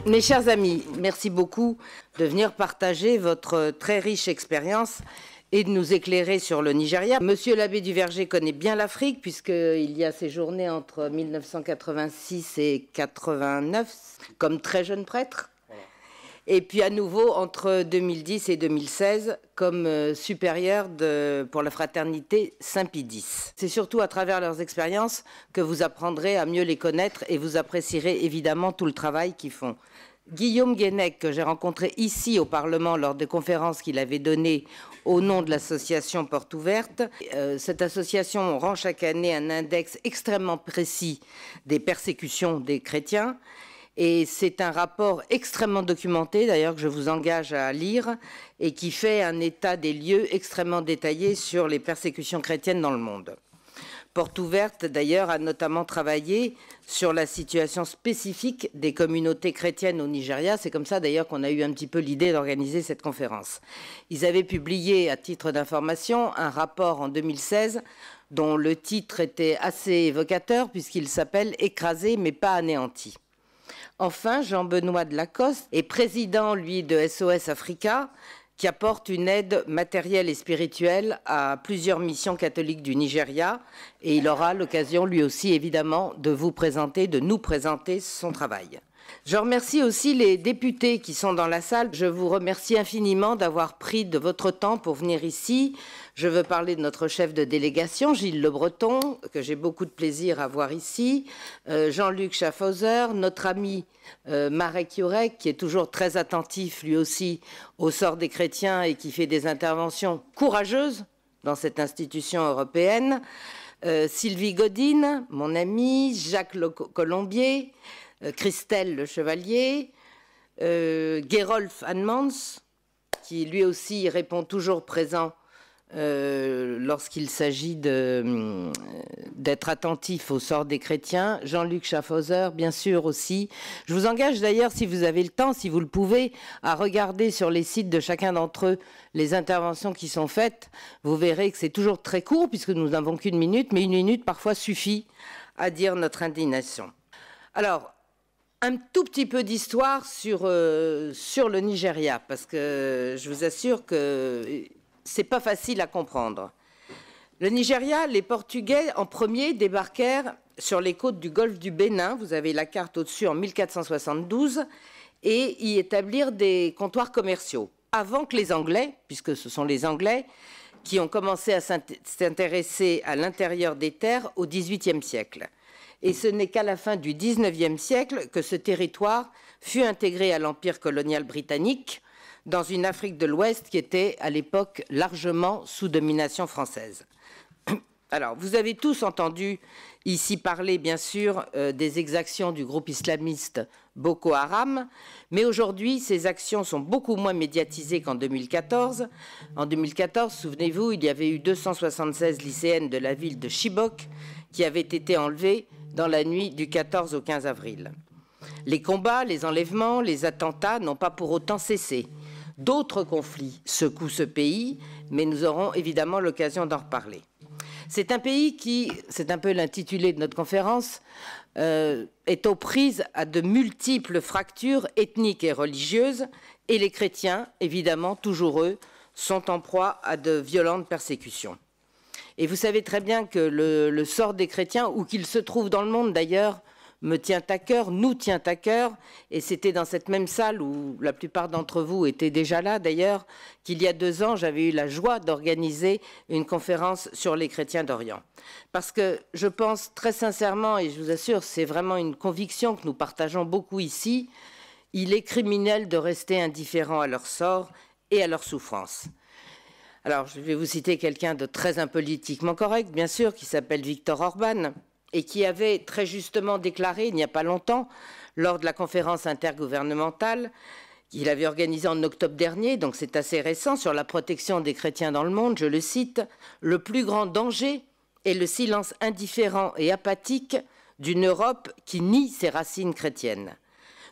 Mes chers amis, merci beaucoup de venir partager votre très riche expérience et de nous éclairer sur le Nigeria. Monsieur l'abbé du Verger connaît bien l'Afrique puisqu'il y a séjourné entre 1986 et 89 comme très jeune prêtre. Et puis à nouveau entre 2010 et 2016 comme supérieur pour la fraternité Saint-Pie X. C'est surtout à travers leurs expériences que vous apprendrez à mieux les connaître et vous apprécierez évidemment tout le travail qu'ils font. Guillaume Guénec, que j'ai rencontré ici au Parlement lors des conférences qu'il avait données au nom de l'association Porte Ouverte. Cette association rend chaque année un index extrêmement précis des persécutions des chrétiens. Et c'est un rapport extrêmement documenté, d'ailleurs, que je vous engage à lire, et qui fait un état des lieux extrêmement détaillé sur les persécutions chrétiennes dans le monde. Porte Ouverte, d'ailleurs, a notamment travaillé sur la situation spécifique des communautés chrétiennes au Nigeria. C'est comme ça, d'ailleurs, qu'on a eu un petit peu l'idée d'organiser cette conférence. Ils avaient publié, à titre d'information, un rapport en 2016 dont le titre était assez évocateur puisqu'il s'appelle « Écrasé mais pas anéanti ». Enfin, Jean-Benoît de Lacoste est président, lui, de SOS Africa, qui apporte une aide matérielle et spirituelle à plusieurs missions catholiques du Nigeria. Et il aura l'occasion, lui aussi, évidemment, de nous présenter son travail. Je remercie aussi les députés qui sont dans la salle. Je vous remercie infiniment d'avoir pris de votre temps pour venir ici. Je veux parler de notre chef de délégation, Gilles Le Breton, que j'ai beaucoup de plaisir à voir ici, Jean-Luc Schaffhauser, notre ami Marek Jurek, qui est toujours très attentif, lui aussi, au sort des chrétiens et qui fait des interventions courageuses dans cette institution européenne, Sylvie Godine, mon ami, Jacques Colombier, Christelle Le Chevalier, Gerolf Anmans, qui lui aussi répond toujours présent lorsqu'il s'agit d'être attentif au sort des chrétiens, Jean-Luc Schaffhauser, bien sûr aussi. Je vous engage d'ailleurs, si vous avez le temps, si vous le pouvez, à regarder sur les sites de chacun d'entre eux les interventions qui sont faites. Vous verrez que c'est toujours très court, puisque nous n'avons qu'une minute, mais une minute parfois suffit à dire notre indignation. Alors, un tout petit peu d'histoire sur le Nigeria, parce que je vous assure que c'est pas facile à comprendre. Le Nigeria, les Portugais en premier débarquèrent sur les côtes du golfe du Bénin, vous avez la carte au-dessus, en 1472, et y établirent des comptoirs commerciaux. Avant que les Anglais, puisque ce sont les Anglais qui ont commencé à s'intéresser à l'intérieur des terres au XVIIIe siècle. Et ce n'est qu'à la fin du XIXe siècle que ce territoire fut intégré à l'Empire colonial britannique, dans une Afrique de l'Ouest qui était à l'époque largement sous domination française. Alors, vous avez tous entendu ici parler, bien sûr, des exactions du groupe islamiste Boko Haram, mais aujourd'hui, ces actions sont beaucoup moins médiatisées qu'en 2014. En 2014, souvenez-vous, il y avait eu 276 lycéennes de la ville de Chibok qui avaient été enlevées dans la nuit du 14 au 15 avril. Les combats, les enlèvements, les attentats n'ont pas pour autant cessé. D'autres conflits secouent ce pays, mais nous aurons évidemment l'occasion d'en reparler. C'est un pays qui, c'est un peu l'intitulé de notre conférence, est aux prises à de multiples fractures ethniques et religieuses, et les chrétiens, évidemment, toujours eux, sont en proie à de violentes persécutions. Et vous savez très bien que le sort des chrétiens, où qu'ils se trouvent dans le monde d'ailleurs, me tient à cœur, nous tient à cœur, et c'était dans cette même salle où la plupart d'entre vous étaient déjà là d'ailleurs, qu'il y a 2 ans, j'avais eu la joie d'organiser une conférence sur les chrétiens d'Orient. Parce que je pense très sincèrement, et je vous assure, c'est vraiment une conviction que nous partageons beaucoup ici, il est criminel de rester indifférent à leur sort et à leur souffrance. Alors, je vais vous citer quelqu'un de très impolitiquement correct, bien sûr, qui s'appelle Viktor Orban, et qui avait très justement déclaré, il n'y a pas longtemps, lors de la conférence intergouvernementale qu'il avait organisée en octobre dernier, donc c'est assez récent, sur la protection des chrétiens dans le monde, je le cite, « Le plus grand danger est le silence indifférent et apathique d'une Europe qui nie ses racines chrétiennes.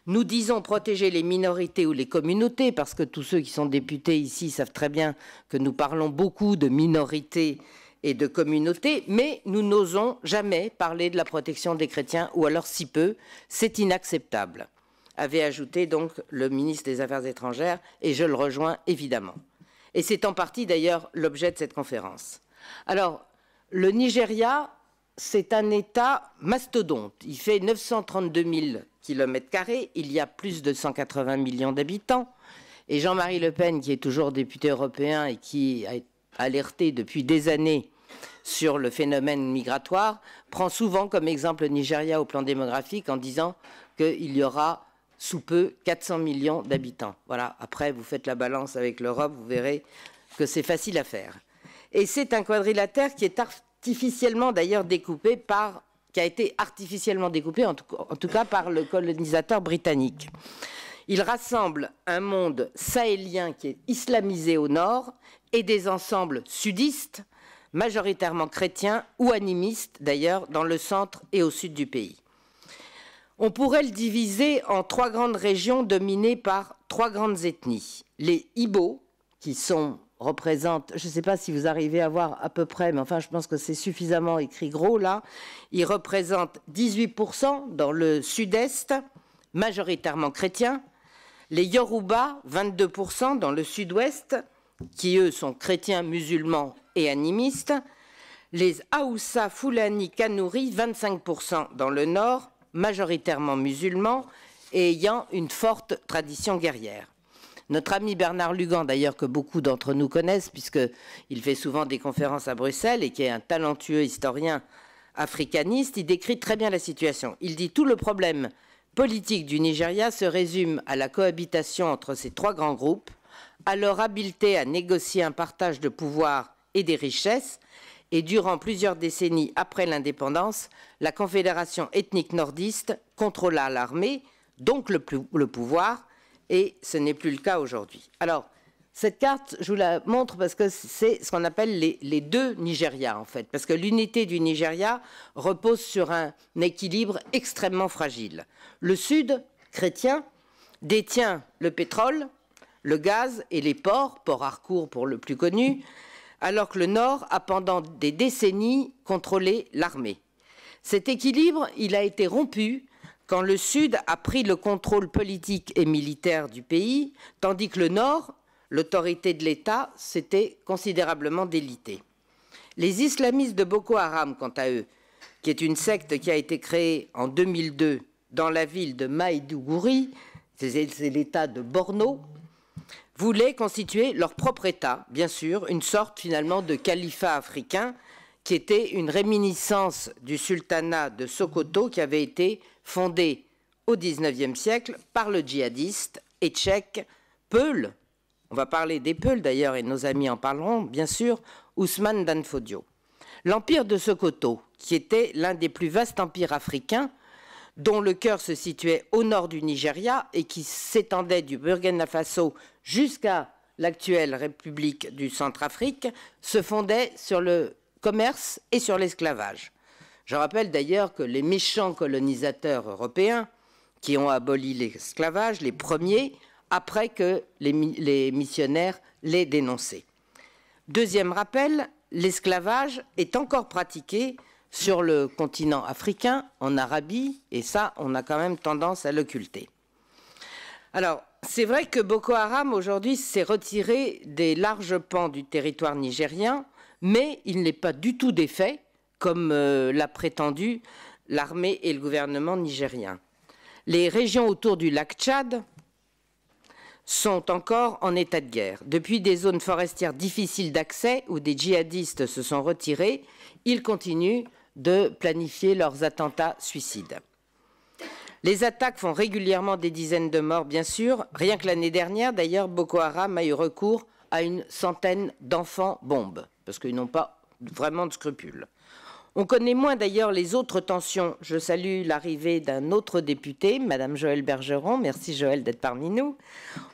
Nous disons protéger les minorités ou les communautés, parce que tous ceux qui sont députés ici savent très bien que nous parlons beaucoup de minorités et de communautés, mais nous n'osons jamais parler de la protection des chrétiens, ou alors si peu, c'est inacceptable. avait ajouté donc le ministre des Affaires étrangères, et je le rejoins évidemment. Et c'est en partie d'ailleurs l'objet de cette conférence. Alors, le Nigeria, c'est un État mastodonte. Il fait 932 000 km², il y a plus de 180 millions d'habitants. Et Jean-Marie Le Pen, qui est toujours député européen et qui a alerté depuis des années sur le phénomène migratoire, prend souvent comme exemple le Nigeria au plan démographique en disant qu'il y aura sous peu 400 millions d'habitants. Voilà, après vous faites la balance avec l'Europe, vous verrez que c'est facile à faire. Et c'est un quadrilatère qui est artificiellement d'ailleurs découpé qui a été artificiellement découpé en tout cas par le colonisateur britannique. Il rassemble un monde sahélien qui est islamisé au nord et des ensembles sudistes, majoritairement chrétiens ou animistes d'ailleurs, dans le centre et au sud du pays. On pourrait le diviser en 3 grandes régions dominées par 3 grandes ethnies. Les Ibo, qui représentent, je ne sais pas si vous arrivez à voir à peu près, mais enfin je pense que c'est suffisamment écrit gros là, ils représentent 18% dans le sud-est, majoritairement chrétiens. Les Yoruba, 22% dans le sud-ouest, qui eux sont chrétiens, musulmans et animistes. Les Haoussa, Fulani, Kanouri, 25% dans le nord, majoritairement musulmans et ayant une forte tradition guerrière. Notre ami Bernard Lugan, d'ailleurs, que beaucoup d'entre nous connaissent, puisqu'il fait souvent des conférences à Bruxelles et qui est un talentueux historien africaniste, il décrit très bien la situation. Il dit « Tout le problème politique du Nigeria se résume à la cohabitation entre ces 3 grands groupes, à leur habileté à négocier un partage de pouvoir et des richesses, et durant plusieurs décennies après l'indépendance, la confédération ethnique nordiste contrôla l'armée, donc le pouvoir, et ce n'est plus le cas aujourd'hui. » Alors, cette carte, je vous la montre parce que c'est ce qu'on appelle les 2 Nigeria, en fait, parce que l'unité du Nigeria repose sur un équilibre extrêmement fragile. Le Sud, chrétien, détient le pétrole, le gaz et les ports Harcourt pour le plus connu, alors que le Nord a pendant des décennies contrôlé l'armée. Cet équilibre, il a été rompu quand le Sud a pris le contrôle politique et militaire du pays, tandis que le Nord, l'autorité de l'État, s'était considérablement délitée. Les islamistes de Boko Haram, quant à eux, qui est une secte qui a été créée en 2002 dans la ville de Maïdougouri, c'est l'État de Borno, voulaient constituer leur propre État, bien sûr, une sorte finalement de califat africain qui était une réminiscence du sultanat de Sokoto qui avait été fondé au XIXe siècle par le djihadiste tchèque Peul. On va parler des Peuls d'ailleurs et nos amis en parleront, bien sûr, Ousmane Dan Fodio. L'empire de Sokoto, qui était l'un des plus vastes empires africains, dont le cœur se situait au nord du Nigeria et qui s'étendait du Burkina Faso jusqu'à l'actuelle République du Centrafrique, se fondait sur le commerce et sur l'esclavage. Je rappelle d'ailleurs que les méchants colonisateurs européens qui ont aboli l'esclavage, les premiers, après que les missionnaires l'aient dénoncé. Deuxième rappel, l'esclavage est encore pratiqué sur le continent africain, en Arabie, et ça, on a quand même tendance à l'occulter. Alors, c'est vrai que Boko Haram, aujourd'hui, s'est retiré des larges pans du territoire nigérien, mais il n'est pas du tout défait, comme l'a prétendu l'armée et le gouvernement nigérien. Les régions autour du lac Tchad sont encore en état de guerre. Depuis des zones forestières difficiles d'accès où des djihadistes se sont retirés, ils continuent de planifier leurs attentats suicides. Les attaques font régulièrement des dizaines de morts, bien sûr. Rien que l'année dernière, d'ailleurs, Boko Haram a eu recours à une centaine d'enfants-bombes, parce qu'ils n'ont pas vraiment de scrupules. On connaît moins d'ailleurs les autres tensions. Je salue l'arrivée d'un autre député, Madame Joëlle Bergeron. Merci Joëlle d'être parmi nous.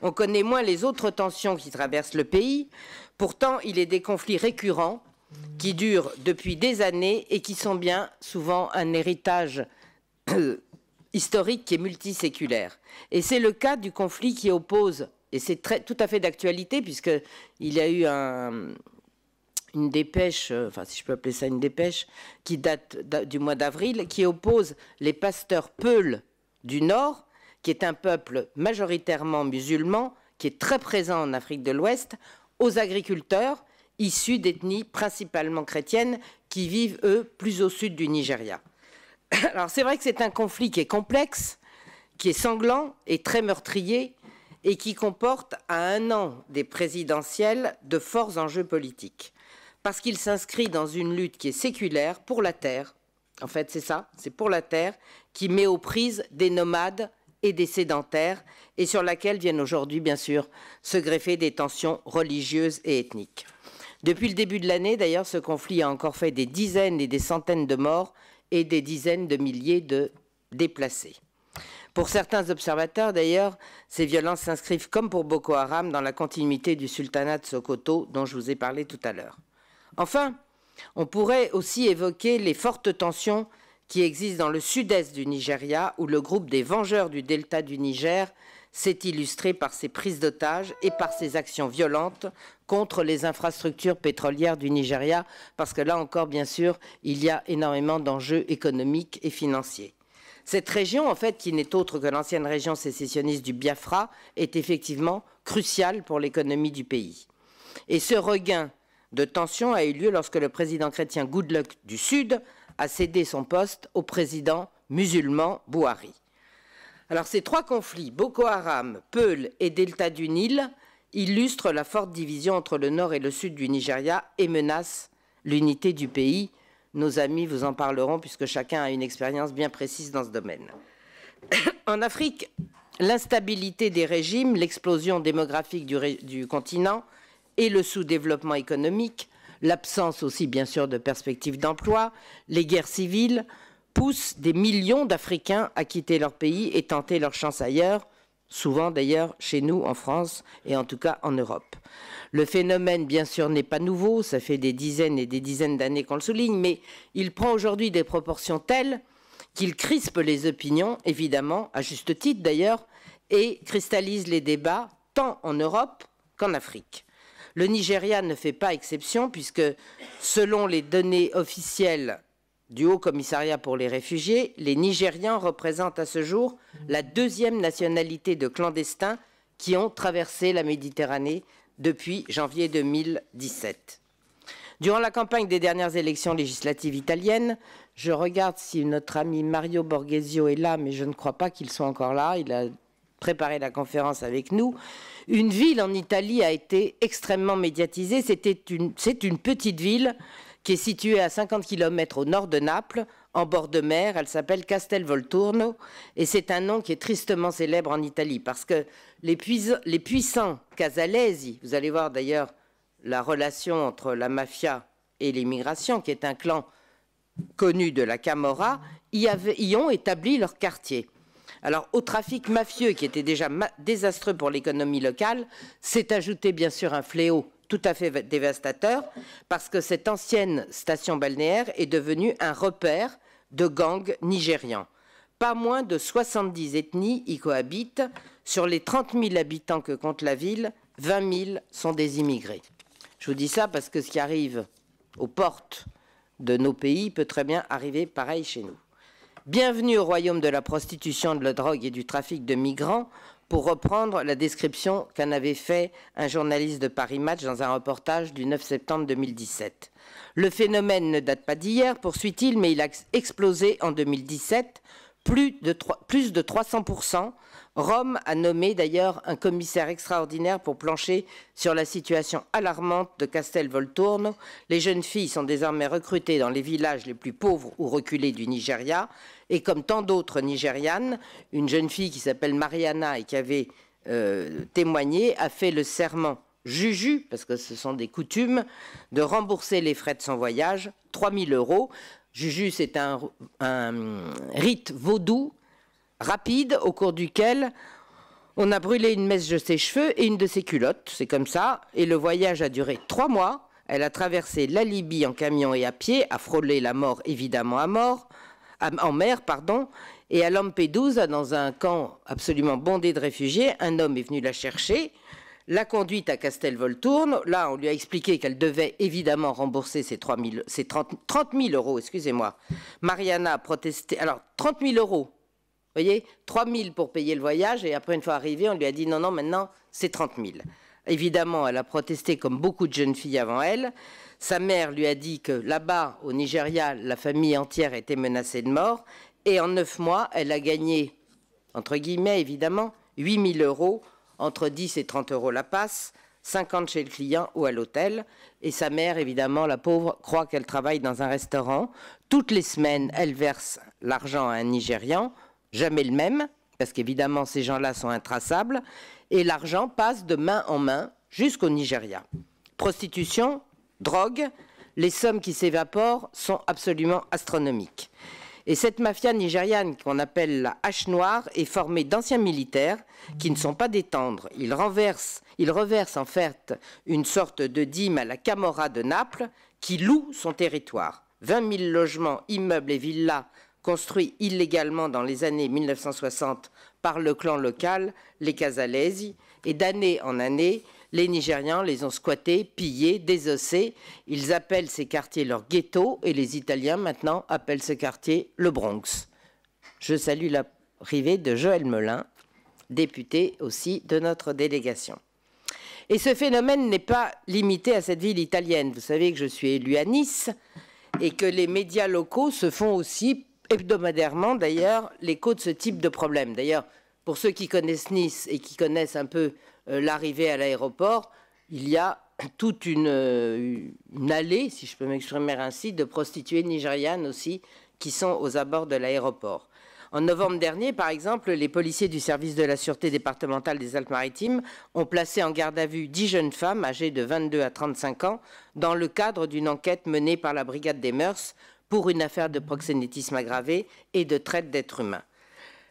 On connaît moins les autres tensions qui traversent le pays. Pourtant, il est des conflits récurrents qui durent depuis des années et qui sont bien souvent un héritage historique qui est multiséculaire. Et c'est le cas du conflit qui oppose, et c'est tout à fait d'actualité, puisqu'il y a eu une dépêche, enfin si je peux appeler ça une dépêche, qui date du mois d'avril, qui oppose les pasteurs Peuls du Nord, qui est un peuple majoritairement musulman, qui est très présent en Afrique de l'Ouest, aux agriculteurs issus d'ethnies principalement chrétiennes qui vivent, eux, plus au sud du Nigeria. Alors c'est vrai que c'est un conflit qui est complexe, qui est sanglant et très meurtrier, et qui comporte à 1 an des présidentielles de forts enjeux politiques. Parce qu'il s'inscrit dans une lutte qui est séculaire pour la terre. En fait, c'est ça, c'est pour la terre, qui met aux prises des nomades et des sédentaires, et sur laquelle viennent aujourd'hui, bien sûr, se greffer des tensions religieuses et ethniques. Depuis le début de l'année, d'ailleurs, ce conflit a encore fait des dizaines et des centaines de morts et des dizaines de milliers de déplacés. Pour certains observateurs, d'ailleurs, ces violences s'inscrivent, comme pour Boko Haram, dans la continuité du sultanat de Sokoto, dont je vous ai parlé tout à l'heure. Enfin, on pourrait aussi évoquer les fortes tensions qui existent dans le sud-est du Nigeria, où le groupe des Vengeurs du delta du Niger s'est illustré par ses prises d'otages et par ses actions violentes contre les infrastructures pétrolières du Nigeria, parce que là encore, bien sûr, il y a énormément d'enjeux économiques et financiers. Cette région, en fait, qui n'est autre que l'ancienne région sécessionniste du Biafra, est effectivement cruciale pour l'économie du pays. Et ce regain de tension a eu lieu lorsque le président chrétien Goodluck du Sud a cédé son poste au président musulman Buhari. Alors ces 3 conflits, Boko Haram, Peul et Delta du Nil, illustrent la forte division entre le nord et le sud du Nigeria et menacent l'unité du pays. Nos amis vous en parleront puisque chacun a une expérience bien précise dans ce domaine. En Afrique, l'instabilité des régimes, l'explosion démographique du continent et le sous-développement économique, l'absence aussi bien sûr de perspectives d'emploi, les guerres civiles poussent des millions d'Africains à quitter leur pays et tenter leur chance ailleurs, souvent d'ailleurs chez nous en France et en tout cas en Europe. Le phénomène, bien sûr, n'est pas nouveau, ça fait des dizaines et des dizaines d'années qu'on le souligne, mais il prend aujourd'hui des proportions telles qu'il crispe les opinions, évidemment, à juste titre d'ailleurs, et cristallise les débats tant en Europe qu'en Afrique. Le Nigeria ne fait pas exception puisque, selon les données officielles du Haut Commissariat pour les réfugiés, les Nigérians représentent à ce jour la 2e nationalité de clandestins qui ont traversé la Méditerranée depuis janvier 2017. Durant la campagne des dernières élections législatives italiennes, je regarde si notre ami Mario Borghesio est là, mais je ne crois pas qu'il soit encore là, il a préparé la conférence avec nous. Une ville en Italie a été extrêmement médiatisée, c'est une petite ville qui est située à 50 km au nord de Naples, en bord de mer. Elle s'appelle Castelvolturno et c'est un nom qui est tristement célèbre en Italie parce que les puissants casalesi, vous allez voir d'ailleurs la relation entre la mafia et l'immigration, qui est un clan connu de la Camorra, y ont établi leur quartier. Alors au trafic mafieux qui était déjà désastreux pour l'économie locale, s'est ajouté bien sûr un fléau tout à fait dévastateur parce que cette ancienne station balnéaire est devenue un repère de gangs nigérians. Pas moins de 70 ethnies y cohabitent. Sur les 30 000 habitants que compte la ville, 20 000 sont des immigrés. Je vous dis ça parce que ce qui arrive aux portes de nos pays peut très bien arriver pareil chez nous. Bienvenue au royaume de la prostitution, de la drogue et du trafic de migrants, pour reprendre la description qu'en avait fait un journaliste de Paris Match dans un reportage du 9 septembre 2017. Le phénomène ne date pas d'hier, poursuit-il, mais il a explosé en 2017, plus de 300%. Rome a nommé d'ailleurs un commissaire extraordinaire pour plancher sur la situation alarmante de Castelvolturno. Les jeunes filles sont désormais recrutées dans les villages les plus pauvres ou reculés du Nigeria. Et comme tant d'autres Nigérianes, une jeune fille qui s'appelle Mariana et qui avait témoigné a fait le serment Juju, parce que ce sont des coutumes, de rembourser les frais de son voyage, 3 000 €. Juju, c'est un rite vaudou rapide au cours duquel on a brûlé une mèche de ses cheveux et une de ses culottes, c'est comme ça, et le voyage a duré 3 mois. Elle a traversé la Libye en camion et à pied, a frôlé la mort évidemment en mer, et à Lampedusa, dans un camp absolument bondé de réfugiés, un homme est venu la chercher, l'a conduite à Castelvolturno. Là, on lui a expliqué qu'elle devait évidemment rembourser ses 30 000 €, excusez-moi. Mariana a protesté. Alors, 30 000 €, Vous voyez, 3 000 pour payer le voyage, et après, une fois arrivée, on lui a dit non, non, maintenant, c'est 30 000. Évidemment, elle a protesté comme beaucoup de jeunes filles avant elle. Sa mère lui a dit que là-bas, au Nigeria, la famille entière était menacée de mort. Et en 9 mois, elle a gagné, entre guillemets, évidemment, 8 000 euros, entre 10 et 30 euros la passe, 50 chez le client ou à l'hôtel. Et sa mère, évidemment, la pauvre, croit qu'elle travaille dans un restaurant. Toutes les semaines, elle verse l'argent à un Nigérian, jamais le même, parce qu'évidemment, ces gens-là sont intraçables. Et l'argent passe de main en main jusqu'au Nigeria. Prostitution, drogue, les sommes qui s'évaporent sont absolument astronomiques. Et cette mafia nigériane qu'on appelle la hache noire est formée d'anciens militaires qui ne sont pas des tendres. Ils reversent en fait une sorte de dîme à la Camorra de Naples qui loue son territoire. 20 000 logements, immeubles et villas construits illégalement dans les années 1960 par le clan local, les Casalesi, et d'année en année, les Nigérians les ont squattés, pillés, désossés. Ils appellent ces quartiers leur ghetto, et les Italiens maintenant appellent ce quartier le Bronx. Je salue l'arrivée de Joël Melin, député aussi de notre délégation. Et ce phénomène n'est pas limité à cette ville italienne. Vous savez que je suis élu à Nice et que les médias locaux se font aussi hebdomadairement, d'ailleurs, l'écho de ce type de problème. D'ailleurs, pour ceux qui connaissent Nice et qui connaissent un peu l'arrivée à l'aéroport, il y a toute une allée, si je peux m'exprimer ainsi, de prostituées nigérianes aussi qui sont aux abords de l'aéroport. En novembre dernier, par exemple, les policiers du service de la sûreté départementale des Alpes-Maritimes ont placé en garde à vue 10 jeunes femmes âgées de 22 à 35 ans dans le cadre d'une enquête menée par la brigade des mœurs pour une affaire de proxénétisme aggravé et de traite d'êtres humains.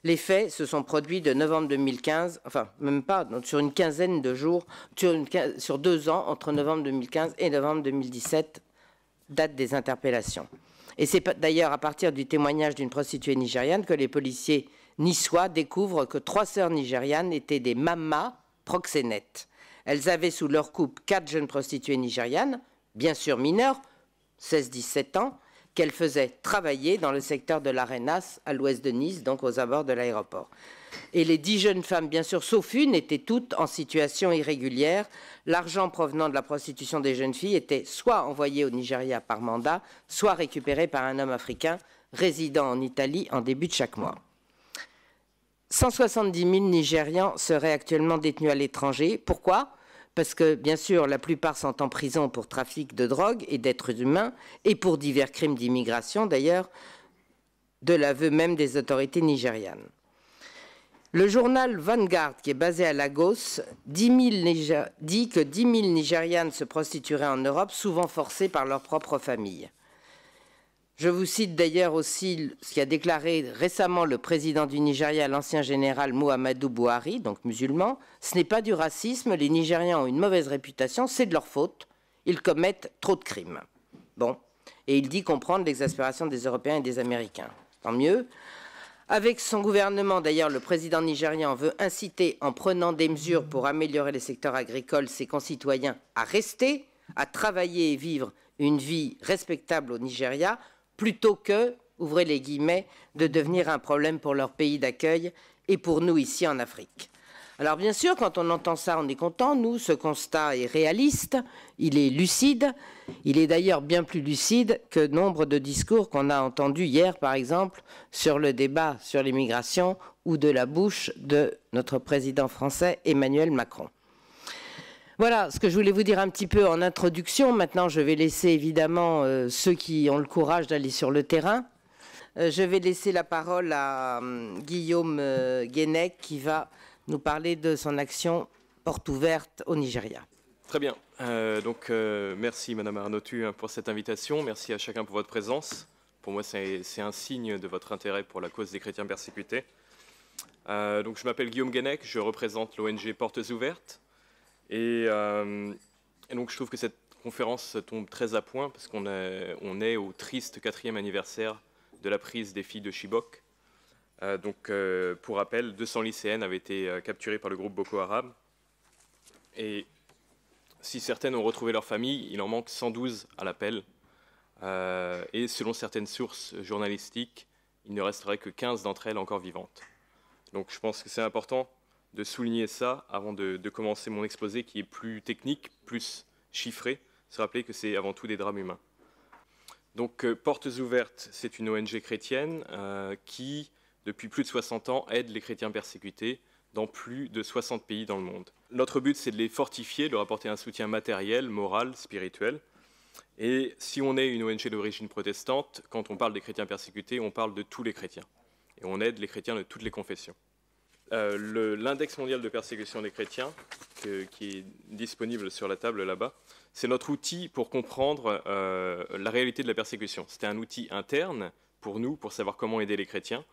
Les faits se sont produits de novembre 2015, enfin même pas, donc sur une quinzaine de jours, sur 2 ans, entre novembre 2015 et novembre 2017, date des interpellations. Et c'est d'ailleurs à partir du témoignage d'une prostituée nigériane que les policiers niçois découvrent que 3 sœurs nigérianes étaient des mamas proxénètes. Elles avaient sous leur coupe 4 jeunes prostituées nigérianes, bien sûr mineures, 16-17 ans, qu'elle faisait travailler dans le secteur de l'Arenas, à l'ouest de Nice, donc aux abords de l'aéroport. Et les 10 jeunes femmes, bien sûr, sauf une, étaient toutes en situation irrégulière. L'argent provenant de la prostitution des jeunes filles était soit envoyé au Nigeria par mandat, soit récupéré par un homme africain résidant en Italie en début de chaque mois. 170 000 Nigérians seraient actuellement détenus à l'étranger. Pourquoi ? Parce que, bien sûr, la plupart sont en prison pour trafic de drogue et d'êtres humains et pour divers crimes d'immigration, d'ailleurs, de l'aveu même des autorités nigérianes. Le journal Vanguard, qui est basé à Lagos, dit que 10 000 Nigérianes se prostitueraient en Europe, souvent forcées par leur propre famille. Je vous cite d'ailleurs aussi ce qu'a déclaré récemment le président du Nigeria, l'ancien général Muhammadu Buhari, donc musulman. Ce n'est pas du racisme, les Nigérians ont une mauvaise réputation, c'est de leur faute, ils commettent trop de crimes. Bon, et il dit comprendre l'exaspération des Européens et des Américains. Tant mieux. Avec son gouvernement, d'ailleurs, le président nigérian veut inciter, en prenant des mesures pour améliorer les secteurs agricoles, ses concitoyens à rester, à travailler et vivre une vie respectable au Nigeria, plutôt que, ouvrez les guillemets, de devenir un problème pour leur pays d'accueil et pour nous ici en Afrique. Alors bien sûr, quand on entend ça, on est content. Nous, ce constat est réaliste, il est lucide. Il est d'ailleurs bien plus lucide que nombre de discours qu'on a entendus hier, par exemple, sur le débat sur l'immigration ou de la bouche de notre président français Emmanuel Macron. Voilà ce que je voulais vous dire un petit peu en introduction. Maintenant, je vais laisser évidemment ceux qui ont le courage d'aller sur le terrain. Je vais laisser la parole à Guillaume Guénec qui va nous parler de son action porte ouverte au Nigeria. Très bien. Merci Madame Arnautu pour cette invitation. Merci à chacun pour votre présence. Pour moi, c'est un signe de votre intérêt pour la cause des chrétiens persécutés. Je m'appelle Guillaume Guénec, je représente l'ONG Portes Ouvertes. Et donc je trouve que cette conférence tombe très à point parce qu'on est au triste 4e anniversaire de la prise des filles de Chibok. Pour rappel, 200 lycéennes avaient été capturées par le groupe Boko Haram. Et si certaines ont retrouvé leur famille, il en manque 112 à l'appel. Et selon certaines sources journalistiques, il ne resterait que 15 d'entre elles encore vivantes. Donc je pense que c'est important de souligner ça avant de commencer mon exposé qui est plus technique, plus chiffré, se rappeler que c'est avant tout des drames humains. Donc Portes Ouvertes, c'est une ONG chrétienne qui, depuis plus de 60 ans, aide les chrétiens persécutés dans plus de 60 pays dans le monde. Notre but, c'est de les fortifier, de leur apporter un soutien matériel, moral, spirituel. Et si on est une ONG d'origine protestante, quand on parle des chrétiens persécutés, on parle de tous les chrétiens. Et on aide les chrétiens de toutes les confessions. L'index mondial de persécution des chrétiens, qui est disponible sur la table là-bas, c'est notre outil pour comprendre la réalité de la persécution. C'était un outil interne pour nous, pour savoir comment aider les chrétiens.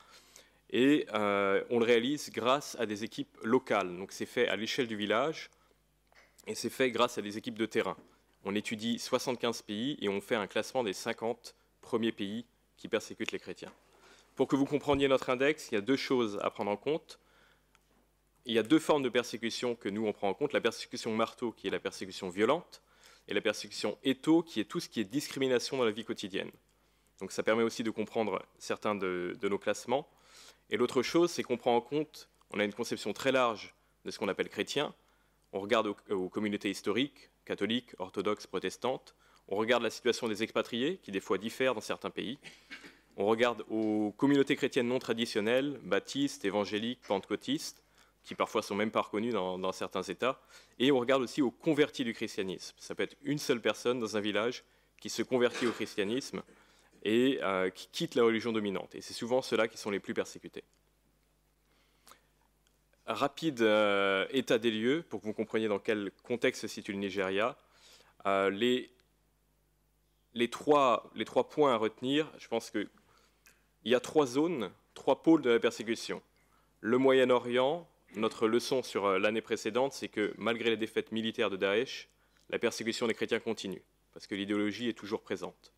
Et on le réalise grâce à des équipes locales. Donc c'est fait à l'échelle du village et c'est fait grâce à des équipes de terrain. On étudie 75 pays et on fait un classement des 50 premiers pays qui persécutent les chrétiens. Pour que vous compreniez notre index, il y a deux choses à prendre en compte. Il y a deux formes de persécution que nous on prend en compte. La persécution marteau, qui est la persécution violente, et la persécution étau, qui est tout ce qui est discrimination dans la vie quotidienne. Donc ça permet aussi de comprendre certains de nos classements. Et l'autre chose, c'est qu'on prend en compte, on a une conception très large de ce qu'on appelle chrétien. On regarde aux communautés historiques, catholiques, orthodoxes, protestantes. On regarde la situation des expatriés, qui des fois diffèrent dans certains pays. On regarde aux communautés chrétiennes non traditionnelles, baptistes, évangéliques, pentecôtistes, qui parfois sont même pas reconnus dans certains États. Et on regarde aussi aux convertis du christianisme. Ça peut être une seule personne dans un village qui se convertit au christianisme et qui quitte la religion dominante. Et c'est souvent ceux-là qui sont les plus persécutés. Rapide état des lieux, pour que vous compreniez dans quel contexte se situe le Nigeria. Les trois points à retenir, je pense qu'il y a 3 zones, 3 pôles de la persécution. Le Moyen-Orient, notre leçon sur l'année précédente, c'est que malgré les défaites militaires de Daesh, la persécution des chrétiens continue, parce que l'idéologie est toujours présente.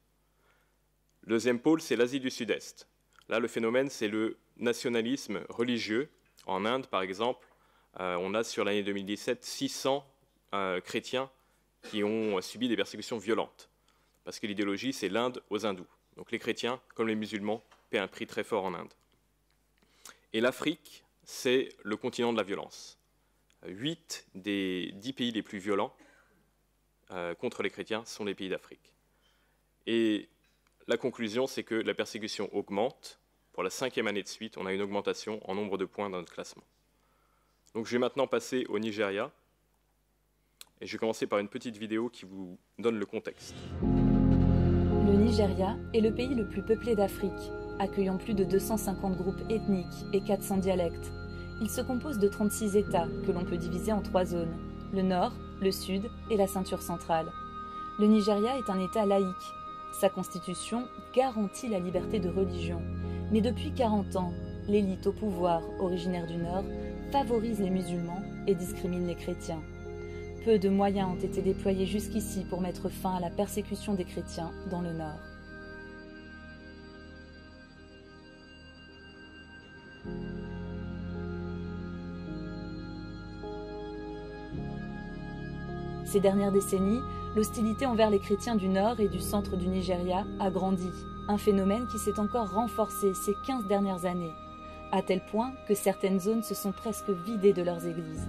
Le deuxième pôle, c'est l'Asie du Sud-Est. Là, le phénomène, c'est le nationalisme religieux. En Inde, par exemple, on a sur l'année 2017 600 chrétiens qui ont subi des persécutions violentes, parce que l'idéologie, c'est l'Inde aux hindous. Donc les chrétiens, comme les musulmans, paient un prix très fort en Inde. Et l'Afrique, c'est le continent de la violence. 8 des 10 pays les plus violents contre les chrétiens sont les pays d'Afrique. Et la conclusion, c'est que la persécution augmente. Pour la 5e année de suite, on a une augmentation en nombre de points dans notre classement. Donc je vais maintenant passer au Nigeria. Et je vais commencer par une petite vidéo qui vous donne le contexte. Le Nigeria est le pays le plus peuplé d'Afrique, accueillant plus de 250 groupes ethniques et 400 dialectes. Il se compose de 36 États que l'on peut diviser en 3 zones, le nord, le sud et la ceinture centrale. Le Nigeria est un État laïque. Sa constitution garantit la liberté de religion. Mais depuis 40 ans, l'élite au pouvoir, originaire du nord, favorise les musulmans et discrimine les chrétiens. Peu de moyens ont été déployés jusqu'ici pour mettre fin à la persécution des chrétiens dans le nord. Ces dernières décennies, l'hostilité envers les chrétiens du nord et du centre du Nigeria a grandi, un phénomène qui s'est encore renforcé ces 15 dernières années, à tel point que certaines zones se sont presque vidées de leurs églises.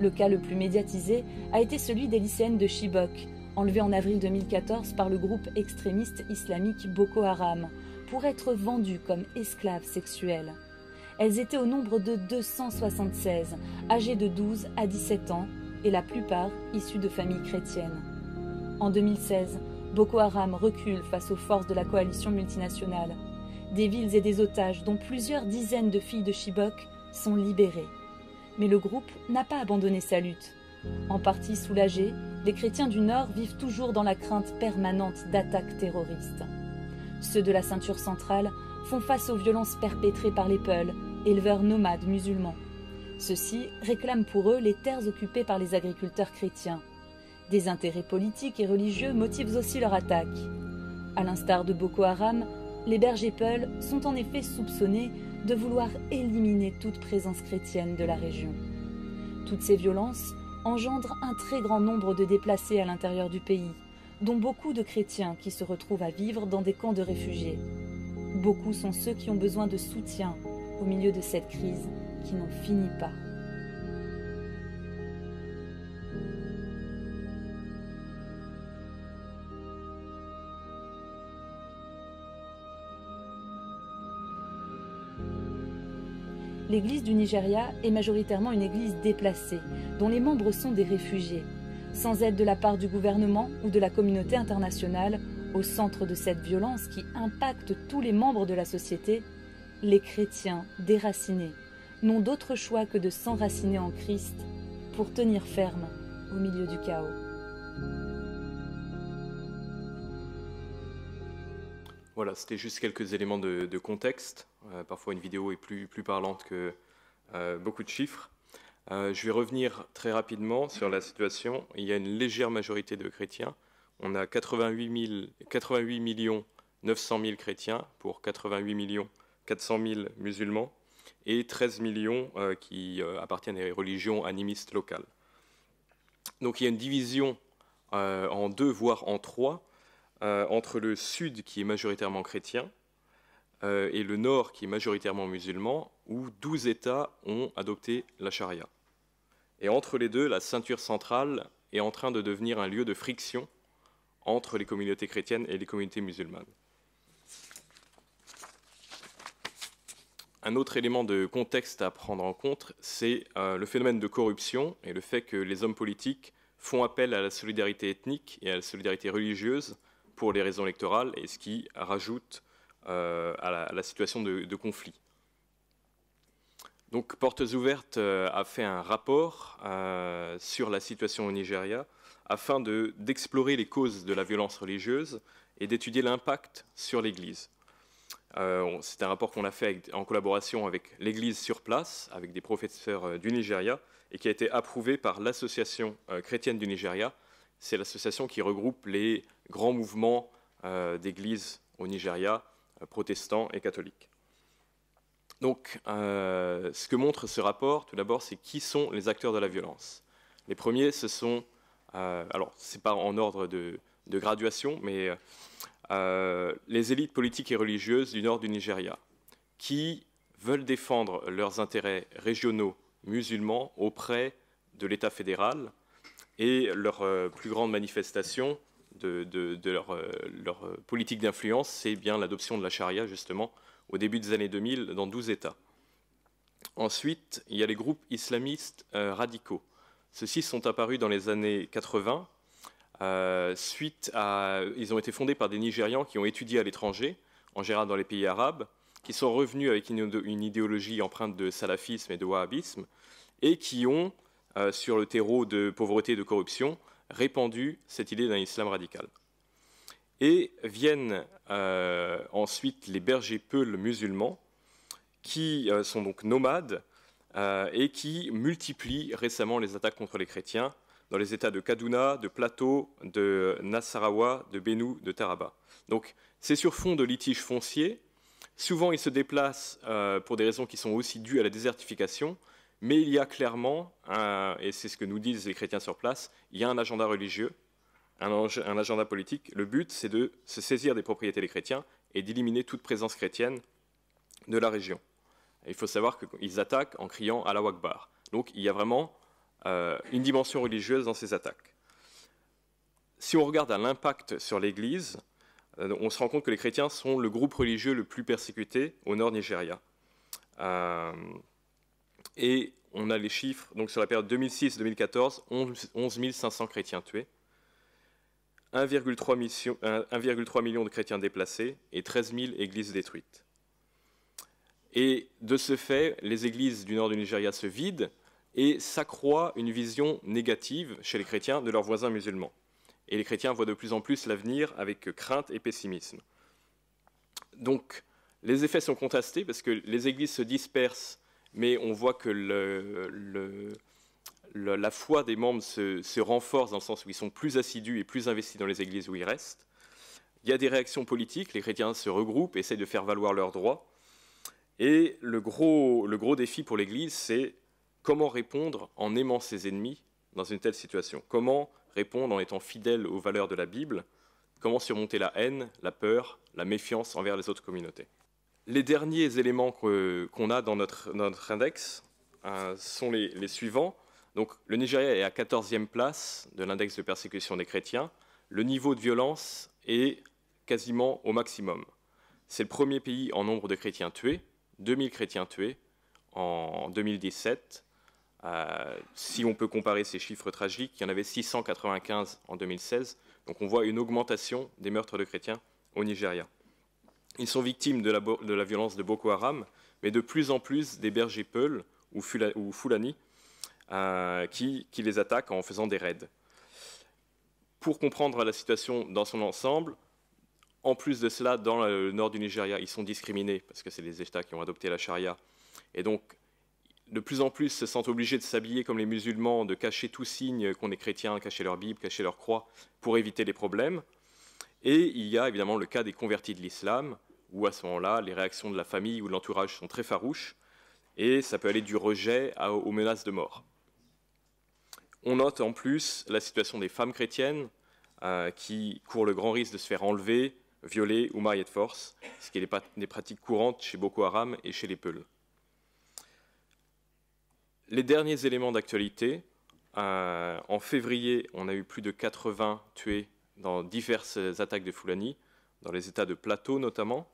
Le cas le plus médiatisé a été celui des lycéennes de Chibok, enlevées en avril 2014 par le groupe extrémiste islamique Boko Haram, pour être vendues comme esclaves sexuelles. Elles étaient au nombre de 276, âgées de 12 à 17 ans, et la plupart issues de familles chrétiennes. En 2016, Boko Haram recule face aux forces de la coalition multinationale. Des villes et des otages, dont plusieurs dizaines de filles de Chibok, sont libérées. Mais le groupe n'a pas abandonné sa lutte. En partie soulagés, les chrétiens du Nord vivent toujours dans la crainte permanente d'attaques terroristes. Ceux de la ceinture centrale font face aux violences perpétrées par les Peuls, éleveurs nomades musulmans. Ceux-ci réclament pour eux les terres occupées par les agriculteurs chrétiens. Des intérêts politiques et religieux motivent aussi leur attaque. À l'instar de Boko Haram, les bergers Peuls sont en effet soupçonnés de vouloir éliminer toute présence chrétienne de la région. Toutes ces violences engendrent un très grand nombre de déplacés à l'intérieur du pays, dont beaucoup de chrétiens qui se retrouvent à vivre dans des camps de réfugiés. Beaucoup sont ceux qui ont besoin de soutien au milieu de cette crise qui n'en finit pas. L'Église du Nigeria est majoritairement une église déplacée, dont les membres sont des réfugiés. Sans aide de la part du gouvernement ou de la communauté internationale, au centre de cette violence qui impacte tous les membres de la société, les chrétiens déracinés n'ont d'autre choix que de s'enraciner en Christ pour tenir ferme au milieu du chaos. Voilà, c'était juste quelques éléments de contexte. Parfois, une vidéo est plus parlante que beaucoup de chiffres. Je vais revenir très rapidement sur la situation. Il y a une légère majorité de chrétiens. On a 88 900 000 chrétiens pour 88 400 000 musulmans et 13 millions qui appartiennent à des religions animistes locales. Donc il y a une division en deux, voire en trois, entre le sud qui est majoritairement chrétien et le nord qui est majoritairement musulman, où 12 États ont adopté la charia. Et entre les deux, la ceinture centrale est en train de devenir un lieu de friction entre les communautés chrétiennes et les communautés musulmanes. Un autre élément de contexte à prendre en compte, c'est le phénomène de corruption et le fait que les hommes politiques font appel à la solidarité ethnique et à la solidarité religieuse pour les raisons électorales, et ce qui rajoute à la situation de conflit. Donc Portes Ouvertes a fait un rapport sur la situation au Nigeria afin d'explorer les causes de la violence religieuse et d'étudier l'impact sur l'Église. C'est un rapport qu'on a fait en collaboration avec l'Église sur place, avec des professeurs du Nigeria, et qui a été approuvé par l'Association chrétienne du Nigeria. C'est l'association qui regroupe les grands mouvements d'églises au Nigeria, protestants et catholiques. Donc, ce que montre ce rapport, tout d'abord, c'est qui sont les acteurs de la violence. Les premiers, ce sont, alors, ce n'est pas en ordre de graduation, mais les élites politiques et religieuses du nord du Nigeria, qui veulent défendre leurs intérêts régionaux musulmans auprès de l'État fédéral, et leur plus grande manifestation de leur politique d'influence, c'est bien l'adoption de la charia, justement, au début des années 2000, dans 12 États. Ensuite, il y a les groupes islamistes radicaux. Ceux-ci sont apparus dans les années 80, ils ont été fondés par des Nigérians qui ont étudié à l'étranger, en général dans les pays arabes, qui sont revenus avec une idéologie empreinte de salafisme et de wahhabisme, et qui ont, sur le terreau de pauvreté et de corruption, répandu cette idée d'un islam radical. Et viennent ensuite les bergers peuls musulmans, qui sont donc nomades et qui multiplient récemment les attaques contre les chrétiens dans les États de Kaduna, de Plateau, de Nasarawa, de Benue, de Taraba. Donc c'est sur fond de litiges fonciers. Souvent ils se déplacent pour des raisons qui sont aussi dues à la désertification, mais il y a clairement, et c'est ce que nous disent les chrétiens sur place, il y a un agenda religieux, un agenda politique. Le but, c'est de se saisir des propriétés des chrétiens et d'éliminer toute présence chrétienne de la région. Et il faut savoir qu'ils attaquent en criant « Allahu Akbar ». Donc il y a vraiment une dimension religieuse dans ces attaques. Si on regarde à l'impact sur l'Église, on se rend compte que les chrétiens sont le groupe religieux le plus persécuté au nord Nigeria. Et on a les chiffres, donc sur la période 2006-2014, 11 500 chrétiens tués, 1,3 million de chrétiens déplacés et 13 000 églises détruites. Et de ce fait, les églises du nord du Nigeria se vident et s'accroît une vision négative chez les chrétiens de leurs voisins musulmans. Et les chrétiens voient de plus en plus l'avenir avec crainte et pessimisme. Donc, les effets sont contrastés parce que les églises se dispersent, mais on voit que la foi des membres se renforce dans le sens où ils sont plus assidus et plus investis dans les églises où ils restent. Il y a des réactions politiques, les chrétiens se regroupent, essayent de faire valoir leurs droits. Et le gros défi pour l'Église, c'est comment répondre en aimant ses ennemis dans une telle situation. Comment répondre en étant fidèles aux valeurs de la Bible. Comment surmonter la haine, la peur, la méfiance envers les autres communautés. Les derniers éléments qu'on a dans notre index sont les suivants. Donc, le Nigeria est à 14e place de l'index de persécution des chrétiens. Le niveau de violence est quasiment au maximum. C'est le premier pays en nombre de chrétiens tués, 2000 chrétiens tués en 2017. Si on peut comparer ces chiffres tragiques, il y en avait 695 en 2016. Donc on voit une augmentation des meurtres de chrétiens au Nigeria. Ils sont victimes de la violence de Boko Haram, mais de plus en plus des bergers Peuls ou Fulani qui les attaquent en faisant des raids. Pour comprendre la situation dans son ensemble, en plus de cela, dans le nord du Nigeria, ils sont discriminés parce que c'est les États qui ont adopté la charia. Et donc, de plus en plus se sentent obligés de s'habiller comme les musulmans, de cacher tout signe qu'on est chrétien, cacher leur Bible, cacher leur croix, pour éviter les problèmes. Et il y a évidemment le cas des convertis de l'islam, où à ce moment-là, les réactions de la famille ou de l'entourage sont très farouches, et ça peut aller du rejet aux menaces de mort. On note en plus la situation des femmes chrétiennes qui courent le grand risque de se faire enlever, violer ou marier de force, ce qui est des pratiques courantes chez Boko Haram et chez les Peuls. Les derniers éléments d'actualité, en février, on a eu plus de 80 tués dans diverses attaques de Fulani, dans les États de Plateau notamment.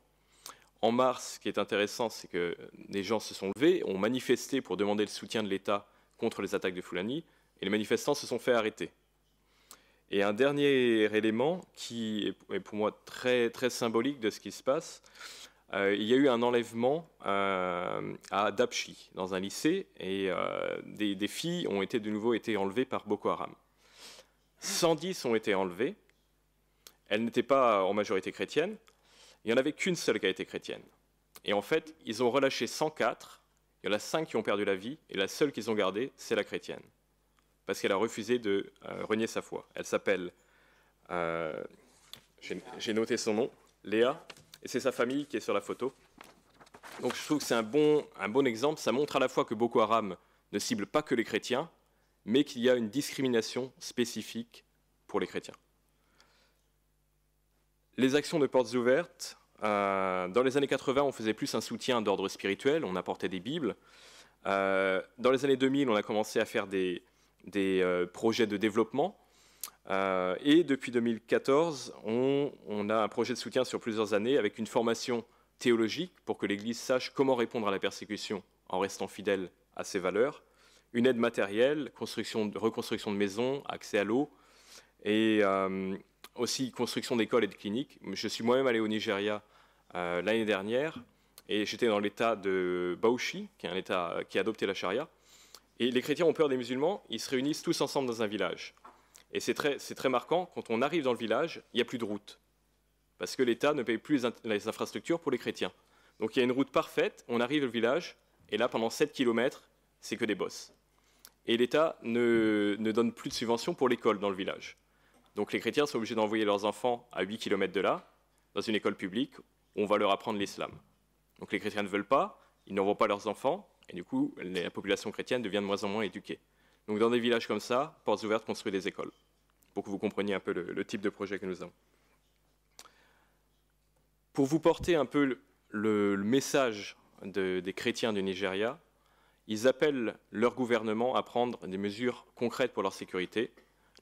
En mars, ce qui est intéressant, c'est que des gens se sont levés, ont manifesté pour demander le soutien de l'État contre les attaques de Fulani, et les manifestants se sont fait arrêter. Et un dernier élément qui est pour moi très, très symbolique de ce qui se passe, il y a eu un enlèvement à Dapchi, dans un lycée, et des filles ont de nouveau été enlevées par Boko Haram. 110 ont été enlevées, elles n'étaient pas en majorité chrétiennes, il n'y en avait qu'une seule qui a été chrétienne. Et en fait, ils ont relâché 104, il y en a 5 qui ont perdu la vie, et la seule qu'ils ont gardée, c'est la chrétienne. Parce qu'elle a refusé de renier sa foi. Elle s'appelle, j'ai noté son nom, Léa, et c'est sa famille qui est sur la photo. Donc je trouve que c'est un bon exemple. Ça montre à la fois que Boko Haram ne cible pas que les chrétiens, mais qu'il y a une discrimination spécifique pour les chrétiens. Les actions de portes ouvertes, dans les années 80, on faisait plus un soutien d'ordre spirituel, on apportait des Bibles. Dans les années 2000, on a commencé à faire des projets de développement. Et depuis 2014, on a un projet de soutien sur plusieurs années avec une formation théologique pour que l'Église sache comment répondre à la persécution en restant fidèle à ses valeurs, une aide matérielle, reconstruction de maisons, accès à l'eau, et aussi construction d'écoles et de cliniques. Je suis moi-même allé au Nigeria l'année dernière, et j'étais dans l'État de Bauchi, qui est un État qui a adopté la charia. Et les chrétiens ont peur des musulmans, ils se réunissent tous ensemble dans un village. Et c'est très marquant, quand on arrive dans le village, il n'y a plus de route. Parce que l'État ne paye plus les infrastructures pour les chrétiens. Donc il y a une route parfaite, on arrive au village, et là pendant 7 km, c'est que des bosses. Et l'État ne donne plus de subventions pour l'école dans le village. Donc les chrétiens sont obligés d'envoyer leurs enfants à 8 km de là, dans une école publique, où on va leur apprendre l'islam. Donc les chrétiens ne veulent pas, ils n'envoient pas leurs enfants, et du coup, la population chrétienne devient de moins en moins éduquée. Donc dans des villages comme ça, Portes Ouvertes construit des écoles, pour que vous compreniez un peu le type de projet que nous avons. Pour vous porter un peu le message des chrétiens du Nigeria, ils appellent leur gouvernement à prendre des mesures concrètes pour leur sécurité,